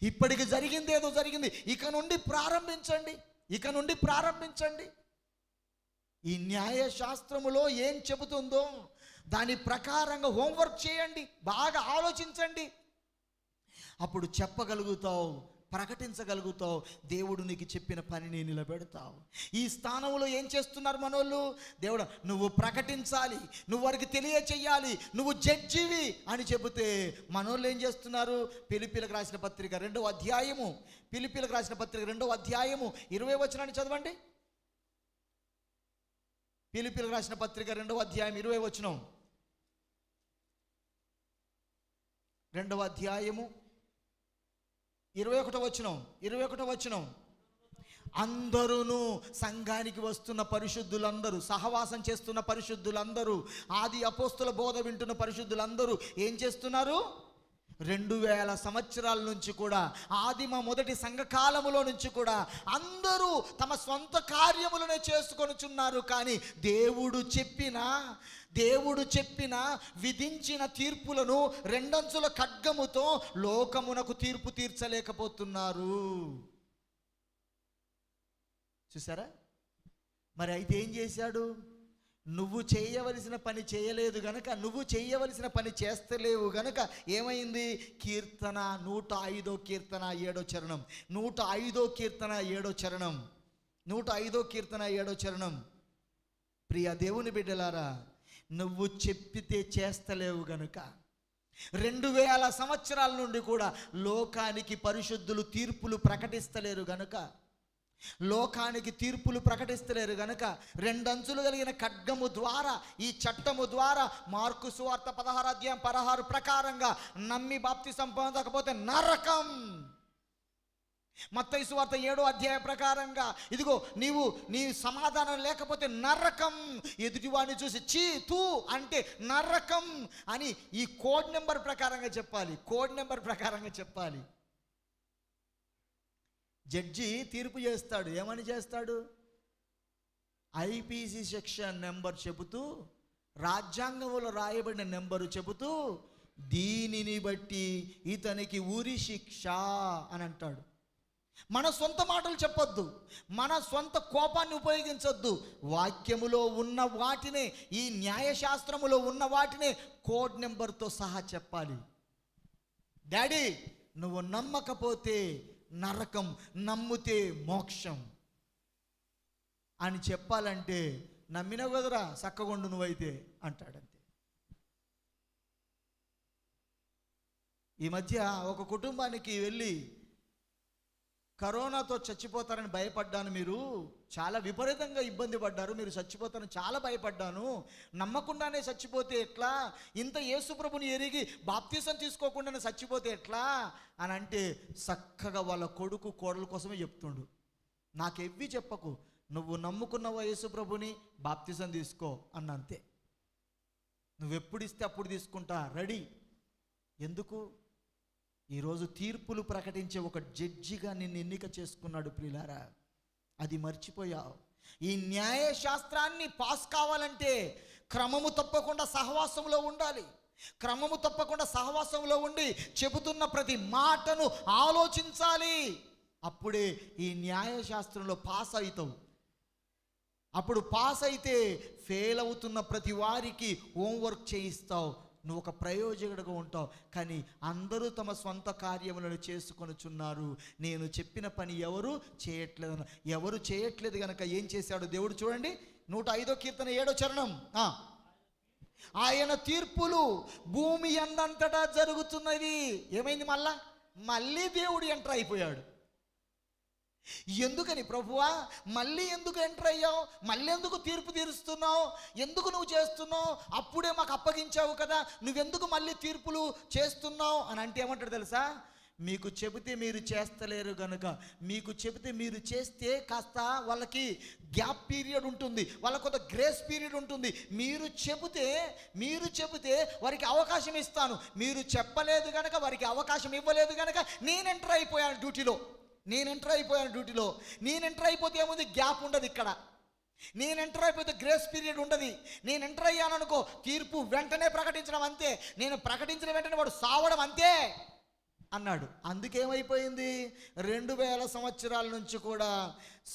ఇప్పటికి జరిగింది ఏదో జరిగింది, ఇక నుండి ప్రారంభించండి. ఈ న్యాయశాస్త్రములో ఏం చెబుతుందో దాని ప్రకారంగా హోంవర్క్ చేయండి, బాగా ఆలోచించండి. అప్పుడు చెప్పగలుగుతావు, ప్రకటించగలుగుతావు, దేవుడు నీకు చెప్పిన పనిని నిలబెడతావు. ఈ స్థానంలో ఏం చేస్తున్నారు మనోళ్ళు? దేవుడు నువ్వు ప్రకటించాలి, నువ్వు వారికి తెలియచేయాలి, నువ్వు జడ్జివి అని చెబితే మనోళ్ళు ఏం చేస్తున్నారు? ఫిలిప్పీలకు రాసిన పత్రిక 2వ అధ్యాయము 20వ వచనాన్ని చదవండి. ఫిలిప్పీలకు రాసిన పత్రిక 2వ అధ్యాయం 20వ వచనం. 2వ అధ్యాయము 21వ వచనం. అందరూ సంఘానికి వస్తున్న పరిశుద్ధులందరూ, సహవాసం చేస్తున్న పరిశుద్ధులందరూ, ఆది అపోస్తుల బోధ వింటున్న పరిశుద్ధులందరూ ఏం చేస్తున్నారు? 2000 సంవత్సరాల నుంచి కూడా, ఆదిమ మొదటి సంఘకాలములో నుంచి కూడా అందరూ తమ స్వంత కార్యములనే చేసుకొనుచున్నారు. కానీ దేవుడు చెప్పిన విధించిన తీర్పులను రెండంచుల ఖడ్గముతో లోకమునకు తీర్పు తీర్చలేకపోతున్నారు. చూసారా? మరి అయితే ఏం చేశాడు? నువ్వు చేయవలసిన పని చేయలేదు గనక, నువ్వు చేయవలసిన పని చేస్తలేవు గనక ఏమైంది? కీర్తన 105వ కీర్తన 7వ చరణం, 105వ కీర్తన 7వ చరణం, 105వ కీర్తన 7వ చరణం. ప్రియ దేవుని బిడ్డలారా, నువ్వు చెప్పితే చేస్తలేవు గనుక 2000 సంవత్సరాల నుండి కూడా లోకానికి పరిశుద్ధులు తీర్పులు ప్రకటిస్తలేరు గనక, రెండంచులు కలిగిన ఖడ్గము ద్వారా, ఈ చట్టము ద్వారా, మార్కు సువార్త 16వ అధ్యాయం 16 ప్రకారంగా నమ్మి బాప్తిసం పొందకపోతే నరకం. మత్తయి సువార్త 7వ అధ్యాయం ప్రకారంగా ఇదిగో నీ సమాధానం లేకపోతే నరకం. ఎదుటివాడిని చూసి చీ తూ అంటే నరకం అని ఈ కోడ్ నెంబర్ ప్రకారంగా చెప్పాలి. జడ్జి తీర్పు చేస్తాడు, ఏమని చేస్తాడు? ఐపీసీ సెక్షన్ నెంబర్ చెబుతూ, రాజ్యాంగంలో రాయబడిన నెంబరు చెబుతూ, దీనిని బట్టి ఇతనికి ఉరి శిక్ష అని అంటాడు. మన సొంత మాటలు చెప్పొద్దు, మన సొంత కోపాన్ని ఉపయోగించొద్దు. వాక్యములో ఉన్న వాటినే, ఈ న్యాయశాస్త్రములో ఉన్న వాటినే కోడ్ నెంబర్తో సహా చెప్పాలి. డాడీ, నువ్వు నమ్మకపోతే నరకం, నమ్మితే మోక్షం అని చెప్పాలంటే, నమ్మినవు కదరా చక్కగొండు నువ్వైతే అంటాడంతే. ఈ మధ్య ఒక కుటుంబానికి వెళ్ళి కరోనాతో చచ్చిపోతారని భయపడ్డాను, మీరు చాలా విపరీతంగా ఇబ్బంది పడ్డారు, మీరు చచ్చిపోతారని చాలా భయపడ్డాను, నమ్మకుండానే చచ్చిపోతే ఎట్లా, ఇంత యేసుప్రభుని ఎరిగి బాప్తిసం తీసుకోకుండానే చచ్చిపోతే ఎట్లా అని అంటే, చక్కగా వాళ్ళ కొడుకు కోడల కోసమే చెప్తుండు. నాకెవ్వి చెప్పకు, నువ్వు నమ్ముకున్నావో యేసుప్రభుని, బాప్తిసం తీసుకో అన్నంతే. నువ్వెప్పుడు ఇస్తే అప్పుడు తీసుకుంటా, రెడీ. ఎందుకు? ఈరోజు తీర్పులు ప్రకటించే ఒక జడ్జిగా నిన్ను ఎన్నిక చేసుకున్నాడు. ప్రియులారా, అది మర్చిపోయావు. ఈ న్యాయశాస్త్రాన్ని పాస్ కావాలంటే క్రమము తప్పకుండా సహవాసంలో ఉండాలి. క్రమము తప్పకుండా సహవాసంలో ఉండి చెబుతున్న ప్రతి మాటను ఆలోచించాలి. అప్పుడే ఈ న్యాయశాస్త్రంలో పాస్ అవుతావు. అప్పుడు పాస్ అయితే ఫెయిల్ అవుతున్న ప్రతి వారికి హోంవర్క్ చేయిస్తావు, నువ్వు ఒక ప్రయోజకుడిగా ఉంటావు. కానీ అందరూ తమ స్వంత కార్యములను చేసుకొనుచున్నారు, నేను చెప్పిన పని ఎవరు చేయట్లేదు గనక ఏం చేశాడు దేవుడు? చూడండి, 105వ కీర్తన 7వ చరణం. ఆయన తీర్పులు భూమి అందంతటా జరుగుతున్నవి. ఏమైంది? మళ్ళీ దేవుడు ఎంటర్ అయిపోయాడు. ఎందుకని ప్రభువా, మళ్ళీ ఎందుకు ఎంటర్ అయ్యావు, మళ్ళీ ఎందుకు తీర్పు తీరుస్తున్నావు, ఎందుకు నువ్వు చేస్తున్నావు, అప్పుడే మాకు అప్పగించావు కదా, నువ్వెందుకు మళ్ళీ తీర్పులు చేస్తున్నావు అని అంటే ఏమంటాడు తెలుసా? మీకు చెబితే మీరు చేస్తలేరు గనుక, మీకు చెబితే మీరు చేస్తే కాస్త వాళ్ళకి గ్యాప్ పీరియడ్ ఉంటుంది, వాళ్ళకు కొంత గ్రేస్ పీరియడ్ ఉంటుంది. మీరు చెబితే వారికి అవకాశం ఇస్తాను. మీరు చెప్పలేదు కనుక, వారికి అవకాశం ఇవ్వలేదు కనుక నేను ఎంటర్ అయిపోయాను డ్యూటీలో. నేను ఎంటర్ అయిపోతే ఏముంది, గ్యాప్ ఉండదు ఇక్కడ. నేను ఎంటర్ అయిపోతే గ్రేస్ పీరియడ్ ఉండదు. నేను ఎంటర్ అయ్యాను అనుకో, తీర్పు వెంటనే ప్రకటించడం అంతే, నేను ప్రకటించిన వెంటనే వాడు సావడం అంతే అన్నాడు. అందుకేమైపోయింది, 2000 సంవత్సరాల నుంచి కూడా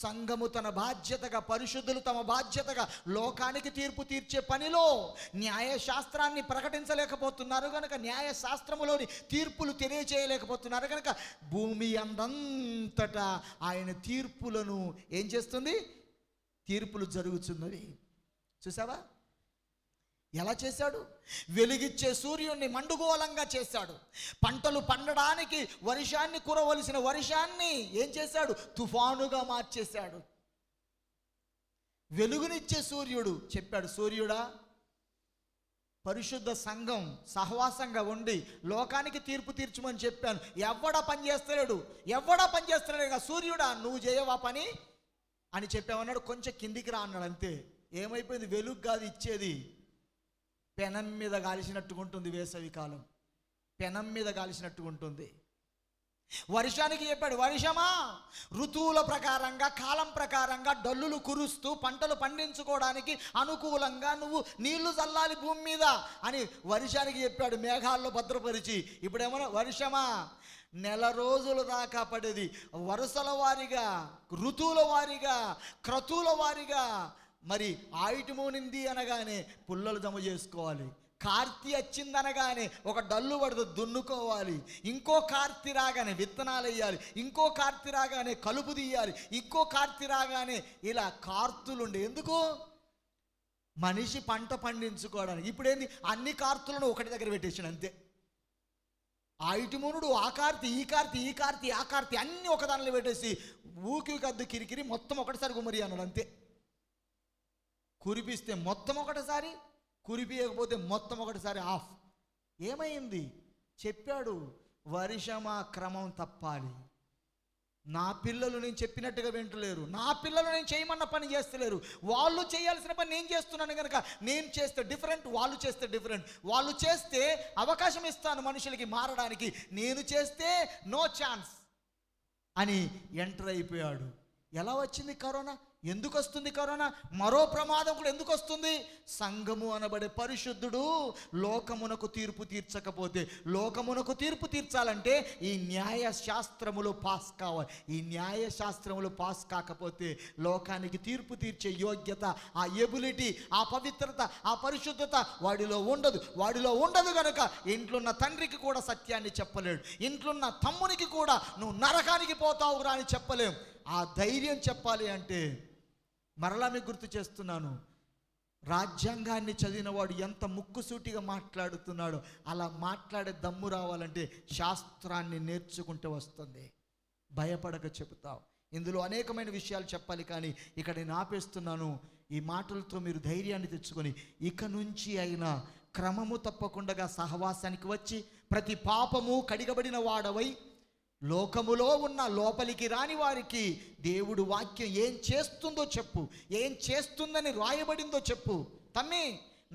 సంఘము తన బాధ్యతగా, పరిశుద్ధులు తమ బాధ్యతగా లోకానికి తీర్పు తీర్చే పనిలో న్యాయశాస్త్రాన్ని ప్రకటించలేకపోతున్నారు కనుక, న్యాయశాస్త్రములోని తీర్పులు తెలియచేయలేకపోతున్నారు కనుక భూమి అందంతటా ఆయన తీర్పులను ఏం చేస్తుంది, తీర్పులు జరుగుతున్నవి. చూసావా ఎలా చేశాడు? వెలుగిచ్చే సూర్యుడిని మండుగోళంగా చేశాడు. పంటలు పండడానికి వర్షాన్ని కురవలసిన వర్షాన్ని ఏం చేశాడు, తుఫానుగా మార్చేశాడు. వెలుగునిచ్చే సూర్యుడు చెప్పాడు, సూర్యుడా, పరిశుద్ధ సంఘం సహవాసంగా ఉండి లోకానికి తీర్పు తీర్చమని చెప్పాను. ఎవడా పని చేస్తలేడు సూర్యుడా, నువ్వు చేయవా పని అని చెప్పామన్నాడు. కొంచెం కిందికి రా అన్నాడు, అంతే. ఏమైపోయింది, వెలుగు కాదు ఇచ్చేది, పెనం మీద కాల్చినట్టుకుంటుంది. వేసవి కాలం పెనం మీద కాల్చినట్టుకుంటుంది. వర్షానికి చెప్పాడు, వర్షమా, ఋతువుల ప్రకారంగా, కాలం ప్రకారంగా డల్లులు కురుస్తూ పంటలు పండించుకోవడానికి అనుకూలంగా నువ్వు నీళ్లు చల్లాలి భూమి మీద అని వర్షానికి చెప్పాడు, మేఘాల్లో భద్రపరిచి. ఇప్పుడేమన్నా, వర్షమా, నెల రోజుల దాకా పడేది, వరుసల వారీగా, ఋతువుల వారీగా, క్రతువుల వారీగా. మరి ఆయుటమూనింది అనగానే పుల్లలు జమ చేసుకోవాలి, కార్తీ వచ్చిందనగానే ఒక డల్లు పడుతూ దున్నుకోవాలి, ఇంకో కార్తీ రాగానే విత్తనాలు వేయాలి, ఇంకో కార్తీ రాగానే కలుపు తీయాలి, ఇంకో కార్తీ రాగానే ఇలా కార్తులుండే. ఎందుకు? మనిషి పంట పండించుకోవడానికి. ఇప్పుడేంది, అన్ని కార్తులను ఒకటి దగ్గర పెట్టేసాడు అంతే. ఆయుటమూనుడు ఆ కార్తీ, ఈ కార్తీ అన్నీ ఒకదానిలో పెట్టేసి ఊకి కద్దు కిరికిరి మొత్తం ఒకటిసారి గుమ్మరి అన్నాడు అంతే. కురిపిస్తే మొత్తం ఒకటిసారి, కురిపియకపోతే మొత్తం ఒకటిసారి ఆఫ్. ఏమైంది చెప్పాడు, వర్షమా క్రమం తప్పాలి. నా పిల్లలు నేను చెప్పినట్టుగా వింటలేరు, నా పిల్లలు నేను చేయమన్న పని చేస్తలేరు, వాళ్ళు చేయాల్సిన పని నేను చేస్తున్నాను కనుక నేను చేస్తే డిఫరెంట్, వాళ్ళు చేస్తే డిఫరెంట్. వాళ్ళు చేస్తే అవకాశం ఇస్తాను మనుషులకి మారడానికి, నేను చేస్తే నో ఛాన్స్ అని ఎంటర్ అయిపోయాడు. ఎలా వచ్చింది కరోనా? ఎందుకు వస్తుంది కరోనా? మరో ప్రమాదం కూడా ఎందుకు వస్తుంది? సంఘము అనబడే పరిశుద్ధుడు లోకమునకు తీర్పు తీర్చకపోతే, లోకమునకు తీర్పు తీర్చాలంటే ఈ న్యాయశాస్త్రములు పాస్ కావాలి. ఈ న్యాయశాస్త్రములు పాస్ కాకపోతే లోకానికి తీర్పు తీర్చే యోగ్యత, ఆ ఎబిలిటీ, ఆ పవిత్రత, ఆ పరిశుద్ధత వాడిలో ఉండదు కనుక ఇంట్లోన్న తండ్రికి కూడా సత్యాన్ని చెప్పలేడు, ఇంట్లోన్న తమ్మునికి కూడా నువ్వు నరకానికి పోతావురా అని చెప్పలేం. ఆ ధైర్యం చెప్పాలి అంటే మరలా మీకు గుర్తు చేస్తున్నాను, రాజ్యాంగాన్ని చదివినవాడు ఎంత ముక్కుసూటిగా మాట్లాడుతున్నాడో అలా మాట్లాడే దమ్ము రావాలంటే శాస్త్రాన్ని నేర్చుకుంటే వస్తుంది. భయపడక చెబుతావు. ఇందులో అనేకమైన విషయాలు చెప్పాలి కానీ ఇక్కడ నేను ఆపేస్తున్నాను. ఈ మాటలతో మీరు ధైర్యాన్ని తెచ్చుకొని ఇక నుంచి అయినా క్రమము తప్పకుండా సహవాసానికి వచ్చి ప్రతి పాపము కడిగబడిన వాడవై లోకములో ఉన్న లోపలికి రాని వారికి దేవుడు వాక్యం ఏం చేస్తుందో చెప్పు, ఏం చేస్తుందని రాయబడిందో చెప్పు. తమ్మి,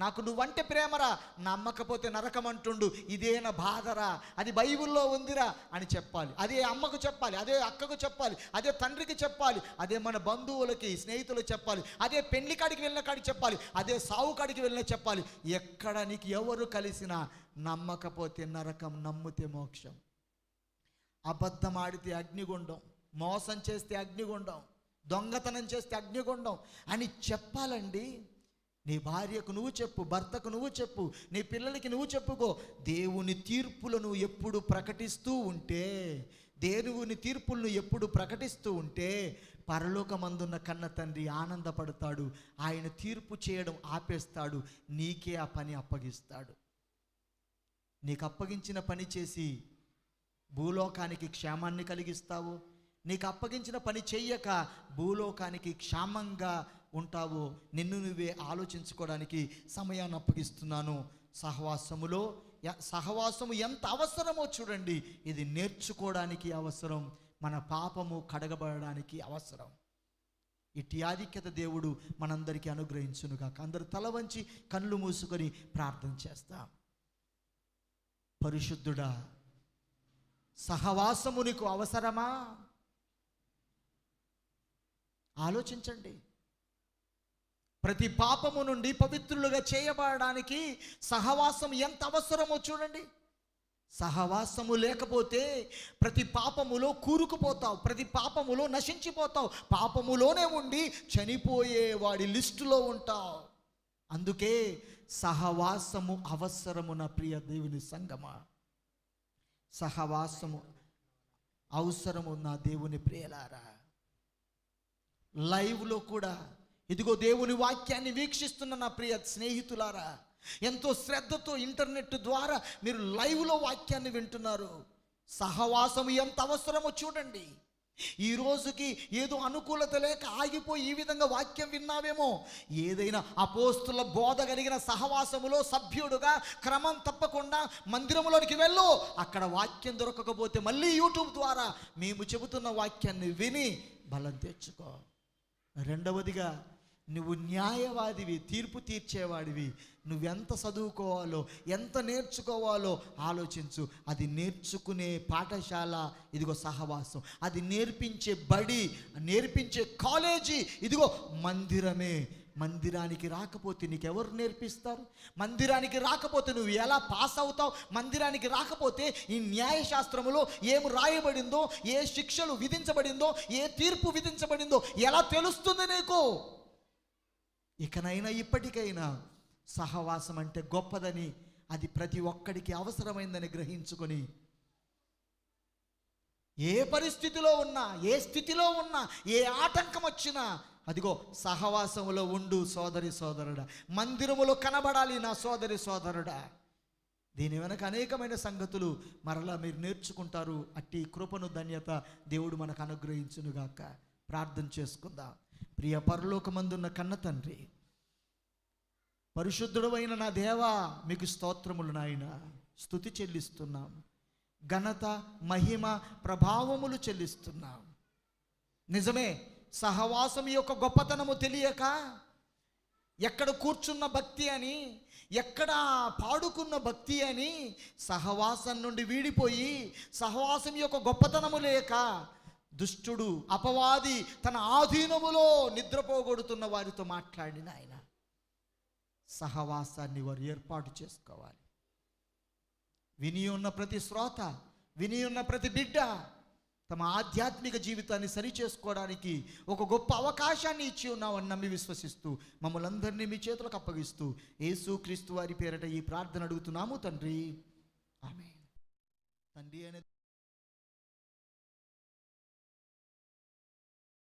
నాకు నువ్వంటే ప్రేమరా, నమ్మకపోతే నరకం అంటుండు, ఇదేనా బాధరా, అది బైబిల్లో ఉందిరా అని చెప్పాలి. అదే అమ్మకు చెప్పాలి, అదే అక్కకు చెప్పాలి, అదే తండ్రికి చెప్పాలి, అదే మన బంధువులకి స్నేహితులకు చెప్పాలి, అదే పెళ్లి కాడికి వెళ్ళిన కాడికి చెప్పాలి, అదే సావు కాడికి వెళ్ళిన చెప్పాలి. ఎక్కడ నీకు ఎవరు కలిసినా నమ్మకపోతే నరకం, నమ్మితే మోక్షం. అబద్ధం ఆడితే అగ్నిగుండం, మోసం చేస్తే అగ్నిగుండం, దొంగతనం చేస్తే అగ్నిగుండం అని చెప్పాలండి. నీ భార్యకు నువ్వు చెప్పు, భర్తకు నువ్వు చెప్పు, నీ పిల్లలకి నువ్వు చెప్పుకో. దేవుని తీర్పులను ఎప్పుడు ప్రకటిస్తూ ఉంటే, దేవుని తీర్పులను ఎప్పుడు ప్రకటిస్తూ ఉంటే పరలోకమందున్న కన్న తండ్రి ఆనందపడతాడు. ఆయన తీర్పు చేయడం ఆపేస్తాడు, నీకే ఆ పని అప్పగిస్తాడు. నీకు అప్పగించిన పని చేసి భూలోకానికి క్షేమాన్ని కలిగిస్తావు, నీకు అప్పగించిన పని చెయ్యక భూలోకానికి క్షేమంగా ఉంటావు. నిన్ను నువ్వే ఆలోచించుకోవడానికి సమయాన్ని అప్పగిస్తున్నాను. సహవాసము ఎంత అవసరమో చూడండి. ఇది నేర్చుకోవడానికి అవసరం, మన పాపము కడగబడడానికి అవసరం. ఇట్టి ఆధిక్యత దేవుడు మనందరికీ అనుగ్రహించునుగాక. అందరూ తల వంచి కళ్ళు మూసుకొని ప్రార్థన చేస్తాం. పరిశుద్ధుడా, సహవాసము నీకు అవసరమా? ఆలోచించండి. ప్రతి పాపము నుండి పవిత్రులుగా చేయబడడానికి సహవాసం ఎంత అవసరమో చూడండి. సహవాసము లేకపోతే ప్రతి పాపములో కూరుకుపోతావు, ప్రతి పాపములో నశించిపోతావు, పాపములోనే ఉండి చనిపోయే వాడి లిస్టులో ఉంటావు. అందుకే సహవాసము అవసరము. నా ప్రియ దేవుని సంగమా, సహవాసము అవసరము. నా దేవుని ప్రియలారా, లైవ్లో కూడా ఇదిగో దేవుని వాక్యాన్ని వీక్షిస్తున్న నా ప్రియ స్నేహితులారా, ఎంతో శ్రద్ధతో ఇంటర్నెట్ ద్వారా మీరు లైవ్లో వాక్యాన్ని వింటున్నారు. సహవాసం ఎంత అవసరమో చూడండి. ఈ రోజుకి ఏదో అనుకూలత లేక ఆగిపోయి ఈ విధంగా వాక్యం విన్నావేమో. ఏదైనా అపోస్తుల బోధ కలిగిన సహవాసములో సభ్యుడుగా క్రమం తప్పకుండా మందిరములోనికి వెళ్ళు. అక్కడ వాక్యం దొరకకపోతే మళ్ళీ యూట్యూబ్ ద్వారా మేము చెబుతున్న వాక్యాన్ని విని బలం తెచ్చుకో. రెండవదిగా, నువ్వు న్యాయవాదివి, తీర్పు తీర్చేవాడివి. నువ్వెంత చదువుకోవాలో, ఎంత నేర్చుకోవాలో ఆలోచించు. అది నేర్చుకునే పాఠశాల ఇదిగో సహవాసం. అది నేర్పించే బడి, నేర్పించే కాలేజీ ఇదిగో మందిరమే. మందిరానికి రాకపోతే నీకెవరు నేర్పిస్తారు? మందిరానికి రాకపోతే నువ్వు ఎలా పాస్ అవుతావు? మందిరానికి రాకపోతే ఈ న్యాయశాస్త్రములో ఏం రాయబడిందో, ఏ శిక్షలు విధించబడిందో, ఏ తీర్పు విధించబడిందో ఎలా తెలుస్తుంది నీకు? ఇకనైనా ఇప్పటికైనా సహవాసం అంటే గొప్పదని, అది ప్రతి ఒక్కడికి అవసరమైందని గ్రహించుకొని ఏ పరిస్థితిలో ఉన్నా, ఏ స్థితిలో ఉన్నా, ఏ ఆటంకం వచ్చినా అదిగో సహవాసములో ఉండు సోదరి సోదరుడా. మందిరములో కనబడాలి నా సోదరి సోదరుడా. దీని వెనక అనేకమైన సంగతులు మరలా మీరు నేర్చుకుంటారు. అట్టి కృపను, ధన్యత దేవుడు మనకు అనుగ్రహించునుగాక. ప్రార్థన చేసుకుందాం. ప్రియ పరలోకమందున్న కన్న తండ్రి, పరిశుద్ధుడైన నా దేవా, మీకు స్తోత్రములు నాయన. స్తుతి చెల్లిస్తున్నాం, ఘనత, మహిమ, ప్రభావములు చెల్లిస్తున్నాం. నిజమే, సహవాసం యొక్క గొప్పతనము తెలియక ఎక్కడ కూర్చున్న భక్తి అని, ఎక్కడ పాడుకున్న భక్తి అని సహవాసం నుండి వీడిపోయి, సహవాసం యొక్క గొప్పతనము లేక దుష్టుడు, అపవాది తన ఆధీనములో నిద్రపోగొడుతున్న వారితో మాట్లాడిన ఆయన సహవాసాన్ని వారు ఏర్పాటు చేసుకోవాలి. విని ఉన్న ప్రతి శ్రోత, విని ఉన్న ప్రతి బిడ్డ తమ ఆధ్యాత్మిక జీవితాన్ని సరిచేసుకోవడానికి ఒక గొప్ప అవకాశాన్ని ఇచ్చి ఉన్నామని నమ్మి విశ్వసిస్తూ మమ్మల్ని అందరినీ మీ చేతులకు అప్పగిస్తూ యేసుక్రీస్తు వారి పేరట ఈ ప్రార్థన అడుగుతున్నాము తండ్రి. ఆమేన్. తండ్రి అనే